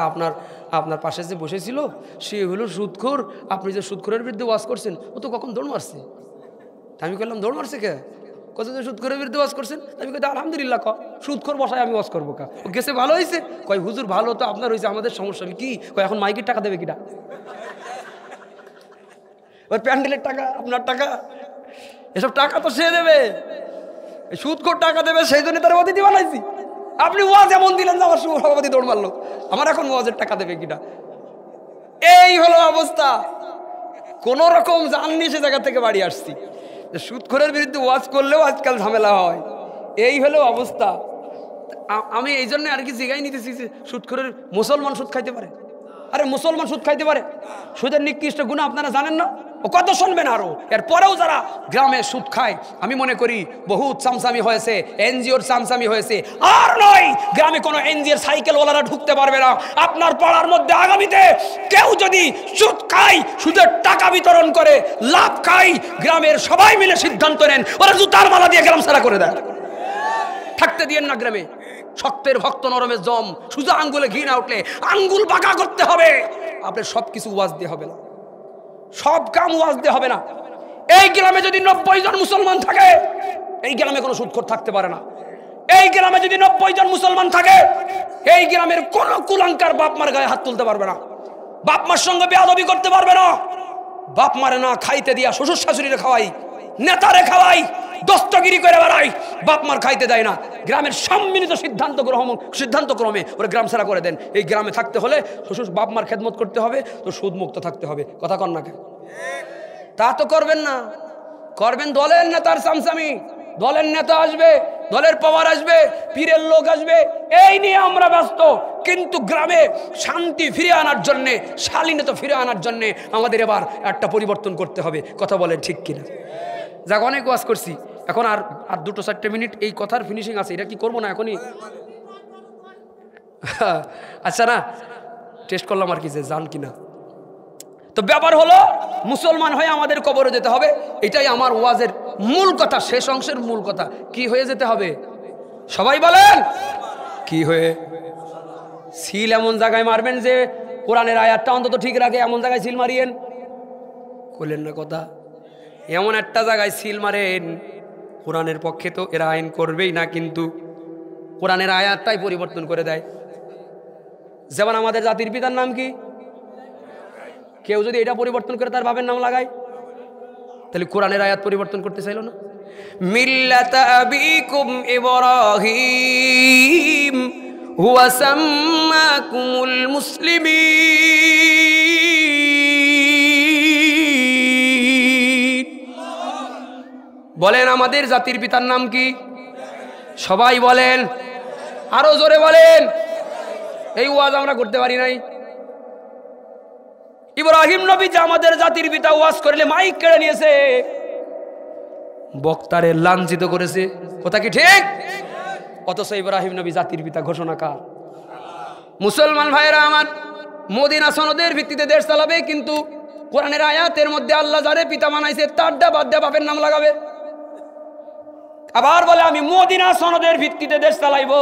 Speaker 2: আপনার পাশে যে বসেছিল সে হলো সুদখোর, আপনি যে সুদখোরের বিরুদ্ধে ওয়াজ করছেন ও তো কখন দৌড় মারছে। আমি বললাম দৌড় মারছে কে? কত যে সুদখোরের বিরুদ্ধে ওয়াজ করছেন? আমি কই আলহামদুলিল্লাহ, সুদখোর বসায় আমি ওয়াজ করবো কা? ও গেছে ভালো হয়েছে? কয় হুজুর ভালো তো আপনার হয়েছে, আমাদের সমস্যা কি? কয় এখন মাইকের টাকা দেবে কিনা? ওর প্যান্ডেলের টাকা, আপনার টাকা, এসব টাকা তো সে দেবে, সুদখোর টাকা দেবে, সেই জন্য তার অতিথি বানাইছি। আপনি ওয়াজ এমন দিলেন যে আমার সভাপতি দৌড় মারলো, আমার এখন ওয়াজের টাকা দেবে কিনা? এই হলো অবস্থা। কোন রকম জাননি সে জায়গা থেকে বাড়ি আসছি। সুদখোরের বিরুদ্ধে ওয়াজ করলেও আজকাল ঝামেলা হয়, এই হলো অবস্থা। আমি এই জন্য আর কি জিগাই নিতেছি যে সুদখোরের মুসলমান সুদ খাইতে পারে? আরে মুসলমান সুদ খাইতে পারে? সুদের নিকৃষ্ট গুনাহ আপনারা জানেন না? ও কত শুনবেন আরো। এরপরেও যারা গ্রামে সুদ খায়, আমি মনে করি বহুত চামচামি হয়েছে, এনজিওর চামচামি হয়েছে। আর নয়, গ্রামে কোনো এনজিওর সাইকেলওয়ালারা ঢুকতে পারবে না। আপনার পাড়ার মধ্যে আগামীতে কেউ যদি সুদ খায়, সুদের টাকা বিতরণ করে লাভ খায়, গ্রামের সবাই মিলে সিদ্ধান্ত নেন ওরা জুতার মালা দিয়ে গ্রাম ছাড়া করে দেয়। থাকতে দিয়েন না গ্রামে। শক্তের ভক্ত নরমের জম, সুজা আঙ্গুলে ঘি না উঠলে আঙ্গুল বাঁকা করতে হবে। আপনার সব কিছু ওয়াজ দিয়ে হবে না, সব কাম ওয়াজ দিয়ে হবে না। এই গ্রামে যদি 90 জন মুসলমান থাকে, এই গ্রামে কোনো সুদখোর থাকতে পারে না। এই গ্রামে যদি 90 জন মুসলমান থাকে, এই গ্রামের কোন কুলাঙ্কার বাপ মার গায়ে হাত তুলতে পারবে না, বাপ মার সঙ্গে বেয়াদবি করতে পারবে না। বাপ মারে না খাইতে দিয়া শ্বশুর শাশুড়িরে খাওয়াই, নেতারে খাওয়াই, দস্তগিরি করে বেড়াই, বাপ মার খাইতে দেয় না। গ্রামের সম্মিলিত সিদ্ধান্তক্রমে ওরা গ্রাম ছাড়া করে দেন। এই গ্রামে থাকতে হলে শ্বশুর বাপ মার খেদমত করতে হবে, তো সুদমুক্ত থাকতে হবে। কথা কন না কেন? তা তো করবেন না, করবেন দলের নেতার চামচামি। দলের নেতা আসবে, দলের পাওয়ার আসবে, পীরের লোক আসবে, এই নিয়ে আমরা ব্যস্ত। কিন্তু গ্রামে শান্তি ফিরে আনার জন্যে, শালীনতা ফিরে আনার জন্যে আমাদের এবার একটা পরিবর্তন করতে হবে। কথা বলেন ঠিক কিনা? যাক, অনেক ওয়াজ করছি, এখন আর 2-4 মিনিট এই কথার ফিনিশিং আছে। এটা কি করবো না এখনই? আচ্ছা, না টেস্ট করলাম আর কি যে জান কিনা। তো ব্যাপার হলো, মুসলমান হয়ে আমাদের কবরে যেতে হবে। এটাই আমার ওয়াজের মূল কথা, শেষ অংশের মূল কথা। কি হয়ে যেতে হবে? সবাই বলেন কি হয়ে? সিল এমন জায়গায় মারবেন যে কোরআনের আয়াতটা অন্তত ঠিক রাখে, এমন জায়গায় সিল মারিয়েন। বললেন না কথা? এমন একটা জায়গায় সিল মারেন, কোরআনের পক্ষে তো এরা আইন করবেই না, কিন্তু কোরআনের আয়াতটাই পরিবর্তন করে দেয়। যেমন আমাদের জাতির পিতার নাম কি? কেউ যদি এটা পরিবর্তন করে তার বাবার নাম লাগায়, তাহলে কোরআনের আয়াত পরিবর্তন করতে চাইল না। মিল্লাতা আবিকুম ইব্রাহিম হুয়া সাম্মাকুমুল মুসলিমিন। বলেন আমাদের জাতির পিতার নাম কি? সবাই বলেন, আরো জোরে বলেন। এই ওয়াজ আমরা করতে পারি নাই। ইব্রাহিম নবী যে আমাদের জাতির পিতা, ওয়াজ করলে মাইক কেড়ে নিয়েছে, বক্তারে লাঞ্ছিত করেছে। কথা কি ঠিক? অথচ ইব্রাহিম নবী জাতির পিতা ঘোষণাকার। মুসলমান ভাইরা আমার, মদিনা সনদের ভিত্তিতে দেশ চালাবে, কিন্তু কোরআনের আয়াতের মধ্যে আল্লাহ যারে পিতা বানাইছে তারটা বাদ দিয়ে বাপের নাম লাগাবে। আবার বলে আমি মদিনা সনদের ভিত্তিতে দেশ চালাইবো,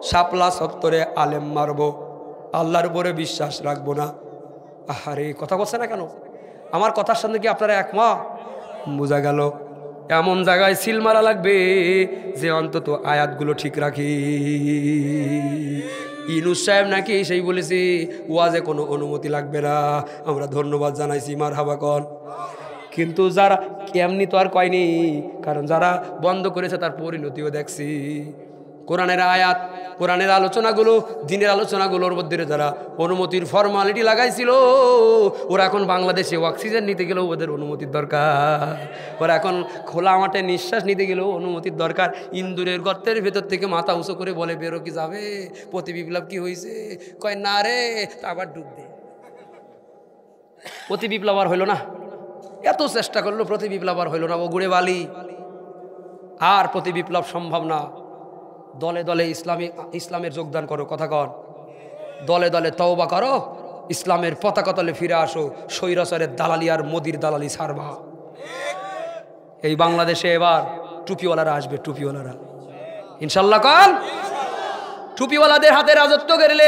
Speaker 2: শাপলা চত্বরে আলেম মারবো, আল্লাহর উপরে বিশ্বাস রাখবো না। আরে কথা বলছে না কেন? আমার কথার সঙ্গে কি আপনারা একমত? বোঝা গেল এমন জায়গায় সিল মারা লাগবে যে অন্তত আয়াতগুলো ঠিক রাখি। ইনুস সাহেব নাকি সেই বলেছে ওয়াজে কোনো অনুমতি লাগবে না। আমরা ধন্যবাদ জানাইছি, মারহাবা কন। কিন্তু যারা এমনি তো আর কয়নি, কারণ যারা বন্ধ করেছে তার পরিণতিও দেখছি। কোরআনের আয়াত, কোরআনের আলোচনাগুলো, দিনের আলোচনাগুলোর মধ্যে যারা অনুমতির ফর্মালিটি লাগাইছিল, ওরা এখন বাংলাদেশে অক্সিজেন নিতে গেলেও ওদের অনুমতির দরকার। ওরা এখন খোলা মাঠে নিঃশ্বাস নিতে গেলেও অনুমতির দরকার। ইন্দুরের গর্তের ভেতর থেকে মাথা উঁচু করে বলে বেরো কি যাবে, প্রতি বিপ্লব কি হয়েছে, কয় না রে, তা আবার ডুব দে। প্রতি বিপ্লব আর হইল না, এত চেষ্টা করলো প্রতি বিপ্লব আর হইল না, ও গুড়ে বালি। আর প্রতি বিপ্লব সম্ভব না। দলে দলে ইসলামের যোগদান করো, কথা কন, দলে দলে তওবা করো, ইসলামের পতাকা তলে ফিরে আসো, স্বৈরাচারের দালালি আর মোদির দালালি ছাড়বা। এই বাংলাদেশে এবার টুপিওয়ালারা আসবে, টুপিওয়ালারা ইনশাল্লাহ। কন টুপিওয়ালাদের হাতে রাজত্ব গেলে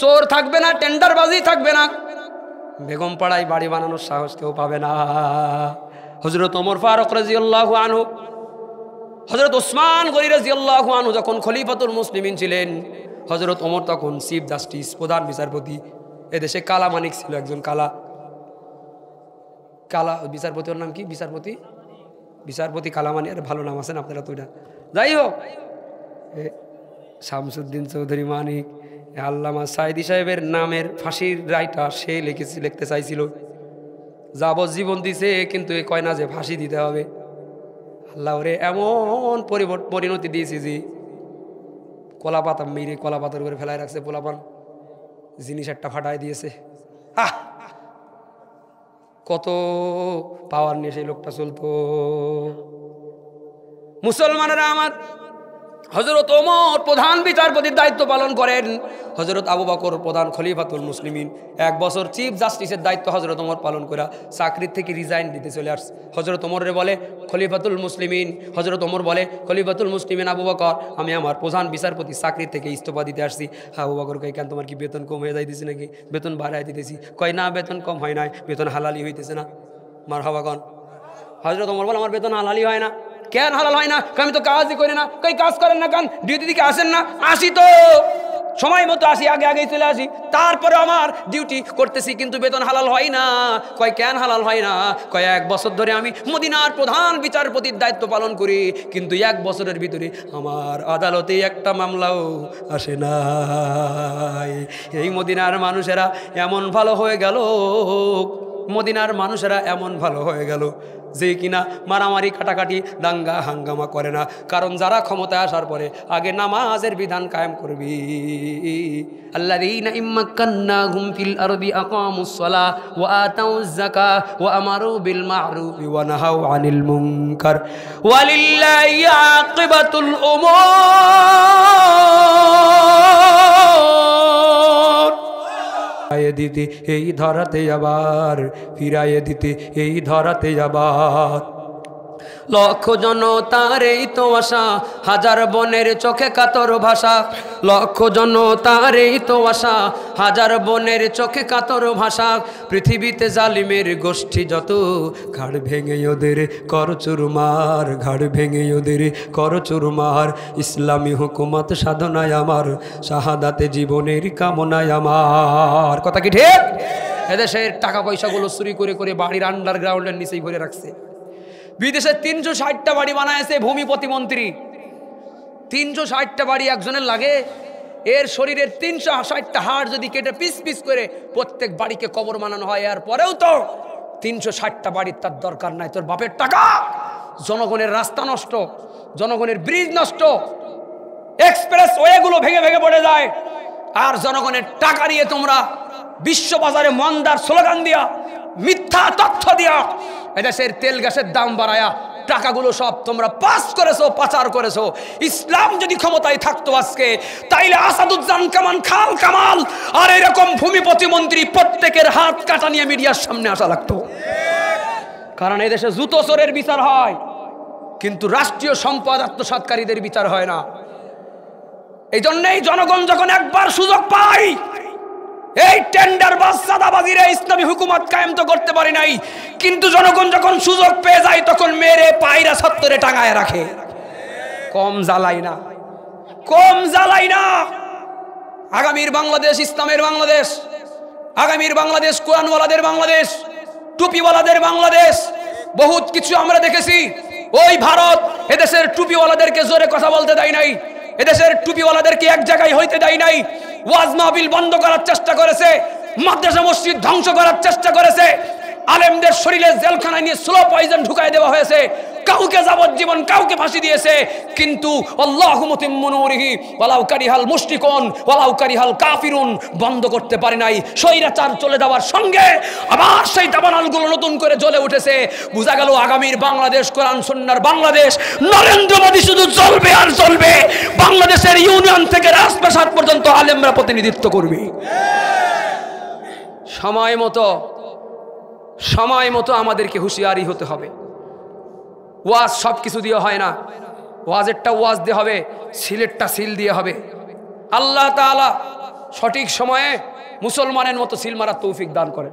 Speaker 2: চোর থাকবে না, টেন্ডারবাজি থাকবে না, বেগম পাড়ায় বাড়ি বানানোর সাহস কেউ পাবে না। হযরত ওমর ফারুক রাদিয়াল্লাহু আনহু, হযরত ওসমান গনি রাদিয়াল্লাহু আনহু যখন খলিফাতুল মুসলিমিন ছিলেন, হযরত ওমর তখন চিফ জাস্টিস, প্রধান বিচারপতি। এদেশে কালা মানিক ছিল একজন, কালা বিচারপতির নাম কি, বিচারপতি কালা মানিক, আরে ভালো নাম আছেন আপনারা তো, এটা যাই হোক, শামসুদ্দিন চৌধুরী মানিক, আল্লামা সাইদি সাহেবের নামের ফাঁসির রায়টা সে লিখতে চাইছিল, যাবজ্জীবন দিছে, কিন্তু এ কয় না যে ফাঁসি দিতে হবে। আল্লাহ ওরে এমন পরিণতি দিয়েছে যে কলা পাতা মেরে কলা পাতার করে ফেলায় রাখছে, পোলাপান জিনিস একটা ফাটাই দিয়েছে। কত পাওয়ার নিয়ে সেই লোকটা চলতো। মুসলমানেরা আমার, হযরত ওমর প্রধান বিচারপতির দায়িত্ব পালন করেন, হযরত আবু বকর প্রধান খলিফাতুল মুসলিমিন। 1 বছর চিফ জাস্টিসের দায়িত্ব হযরত ওমর পালন করা, চাকরির থেকে রিজাইন দিতে চলে আসছে। হযরত ওমরে বলে খলিফাতুল মুসলিমিন, হযরত ওমর বলে খলিফাতুল মুসলিমিন আবু বকর, আমি আমার প্রধান বিচারপতি চাকরির থেকে ইস্তফা দিতে আসছি। আবু বকর কয়, কেন তোমার কি বেতন কম হয়ে যাইতেছে নাকি, বেতন বাড়াই দিতেছি? কয় না, বেতন কম হয় নাই, বেতন হালালি হইতেছে না। মারহাবা কন। হযরত ওমর বলে, আমার বেতন হালালি হয় না। কেন হালাল হয় না? আমি তো কাজই করি না। কই কাজ করেন না কেন? ডিউটি দিকে আসেন না? আসি তো, সময় মতো আসি, আগেই চলে আসি, তারপরে আমার ডিউটি করতেছি, কিন্তু বেতন হালাল হয় না। কয় কেন হালাল হয় না? কয় 1 বছর ধরে আমি মদিনার প্রধান বিচারপতির দায়িত্ব পালন করি, কিন্তু 1 বছরের ভিতরে আমার আদালতে একটা মামলাও আসে না। এই মদিনার মানুষেরা এমন ভালো হয়ে গেল, মদিনার মানুষেরা এমন ভালো হয়ে গেল যে কিনা মারামারি কাটাকাটি দাঙ্গা হাঙ্গামা করে না। কারণ যারা ক্ষমতায় আসার পরে আগে নামাজের বিধান কায়েম করবি। আল্লাযীনা ইম্মাক্কান্নাহুম ফিল আরদি আকামুস সালাহ ওয়া আতাউয যাকাহ ওয়া আমারু বিল মা'রুফি ওয়া নাহাউ আনিল মুনকার ওয়ালিল্লাহি আকিবাতুল উমুর। দিতে এই ধরাতে আবার ফিরাইয়ে দিতে এই ধরাতে আবার, লক্ষ জনতার এই তো আশা, হাজার বনের চোখে কাতর ভাষা। লক্ষ জনতার এই তো আশা, হাজার বনের চোখে কাতর ভাষা। পৃথিবীতে জালিমের গোষ্ঠী যত, ঘাড় ভেঙে ওদের কর চুরমার, ঘাড় ভেঙে ওদের কর চুরমার। ইসলামী হুকুমত সাধনায় আমার, শাহাদাতে জীবনের কামনায় আমার। কথা কি ঠিক? এদেশের টাকা পয়সাগুলো চুরি করে করে বাড়ির আন্ডারগ্রাউন্ডের নিচেই ভরে রাখছে। বিদেশে 360টা বাড়ি বানায়ছে ভূমি প্রতিমন্ত্রী। 360টা বাড়ি একজনের লাগে? এর শরীরের 360টা হাড় যদি কেটে পিস পিস করে প্রত্যেক বাড়িকে কবর বানানো হয়, এর পরেও তো 360টা বাড়ির তার দরকার নাই। তোর বাপের টাকা, জনগণের রাস্তা নষ্ট, জনগণের ব্রিজ নষ্ট, এক্সপ্রেস ওয়েগুলো ভেঙে ভেঙে পড়ে যায়, আর জনগণের টাকা নিয়ে তোমরা বিশ্ববাজারে মন্দার স্লোগান দিয়া, মিথ্যা তথ্য দিয়া এদেশের তেল গ্যাসের দাম বাড়ায়া টাকাগুলো সব তোমরা পাস করেছো, পাচার করেছো। ইসলাম যদি ক্ষমতায় থাকতো আজকে, তাইলে আসাদুজ্জামান কামান খাল কামাল আর এরকম ভূমি প্রতিমন্ত্রী প্রত্যেকের হাত কাটা নিয়ে মিডিয়ার সামনে আসা লাগতো। কারণ এদেশে জুতো চোরের বিচার হয়, কিন্তু রাষ্ট্রীয় সম্পদ আত্মসাৎকারীদের বিচার হয় না। এই জন্যই জনগণ যখন একবার সুযোগ পায়, এই টেন্ডার বা সাদাবাজিরে ইসলামী হুকুমত কায়েম তো করতে পারি নাই, কিন্তু জনগণ যখন সুযোগ পেয়ে যায় তখন মেরে পায়রা সত্তরে টাঙায় রাখে। কম জ্বালাই না, কম জ্বালাই না। আগামীর বাংলাদেশ ইসলামের বাংলাদেশ, আগামীর বাংলাদেশ কোরআনওয়ালাদের বাংলাদেশ, টুপিওয়ালাদের বাংলাদেশ। বহুত কিছু আমরা দেখেছি। ওই ভারত এদেশের টুপিওয়ালাদেরকে জোরে কথা বলতে দেয় নাই, এদেশের টুপিওয়ালাদেরকে এক জায়গায় হইতে দেয় নাই, ওয়াজ মাহফিল বন্ধ করার চেষ্টা করেছে, মাদ্রাসা মসজিদ ধ্বংস করার চেষ্টা করেছে, আলেমদের শরীরে জেলখানায় নিয়ে স্লো পয়জন ঢুকাই দেওয়া হয়েছে, কাউকে যাবজ্জীবন, কাউকে ফাঁসি দিয়েছে। কিন্তু আল্লাহু মুতিম্মু নূরিহি ওয়ালাউ কারিহাল মুশরিকুন ওয়ালাউ কারিহাল কাফিরুন বন্ধ করতে পারে নাই। স্বৈরাচার চলে যাওয়ার সঙ্গে আবার সেই দাবানলগুলো নতুন করে জ্বলে উঠেছে। বোঝা গেল আগামীর বাংলাদেশ কোরআন সুন্নাহর বাংলাদেশ। নরেন্দ্র মোদী শুধু জ্বলবে আর জ্বলবে, বাংলাদেশের ইউনিয়ন থেকে রাজপ্রাসাদ পর্যন্ত আলেমরা প্রতিনিধিত্ব করবে। সময় মতো আমাদেরকে হুঁশিয়ারি হতে হবে। ওয়াজ সব কিছু দিয়ে হয় না, ওয়াজেরটা ওয়াজ দিয়ে হবে, সিলেটটা সিল দিয়ে হবে। আল্লাহ তাআলা সঠিক সময়ে মুসলমানের মতো সিল মারার তৌফিক দান করেন।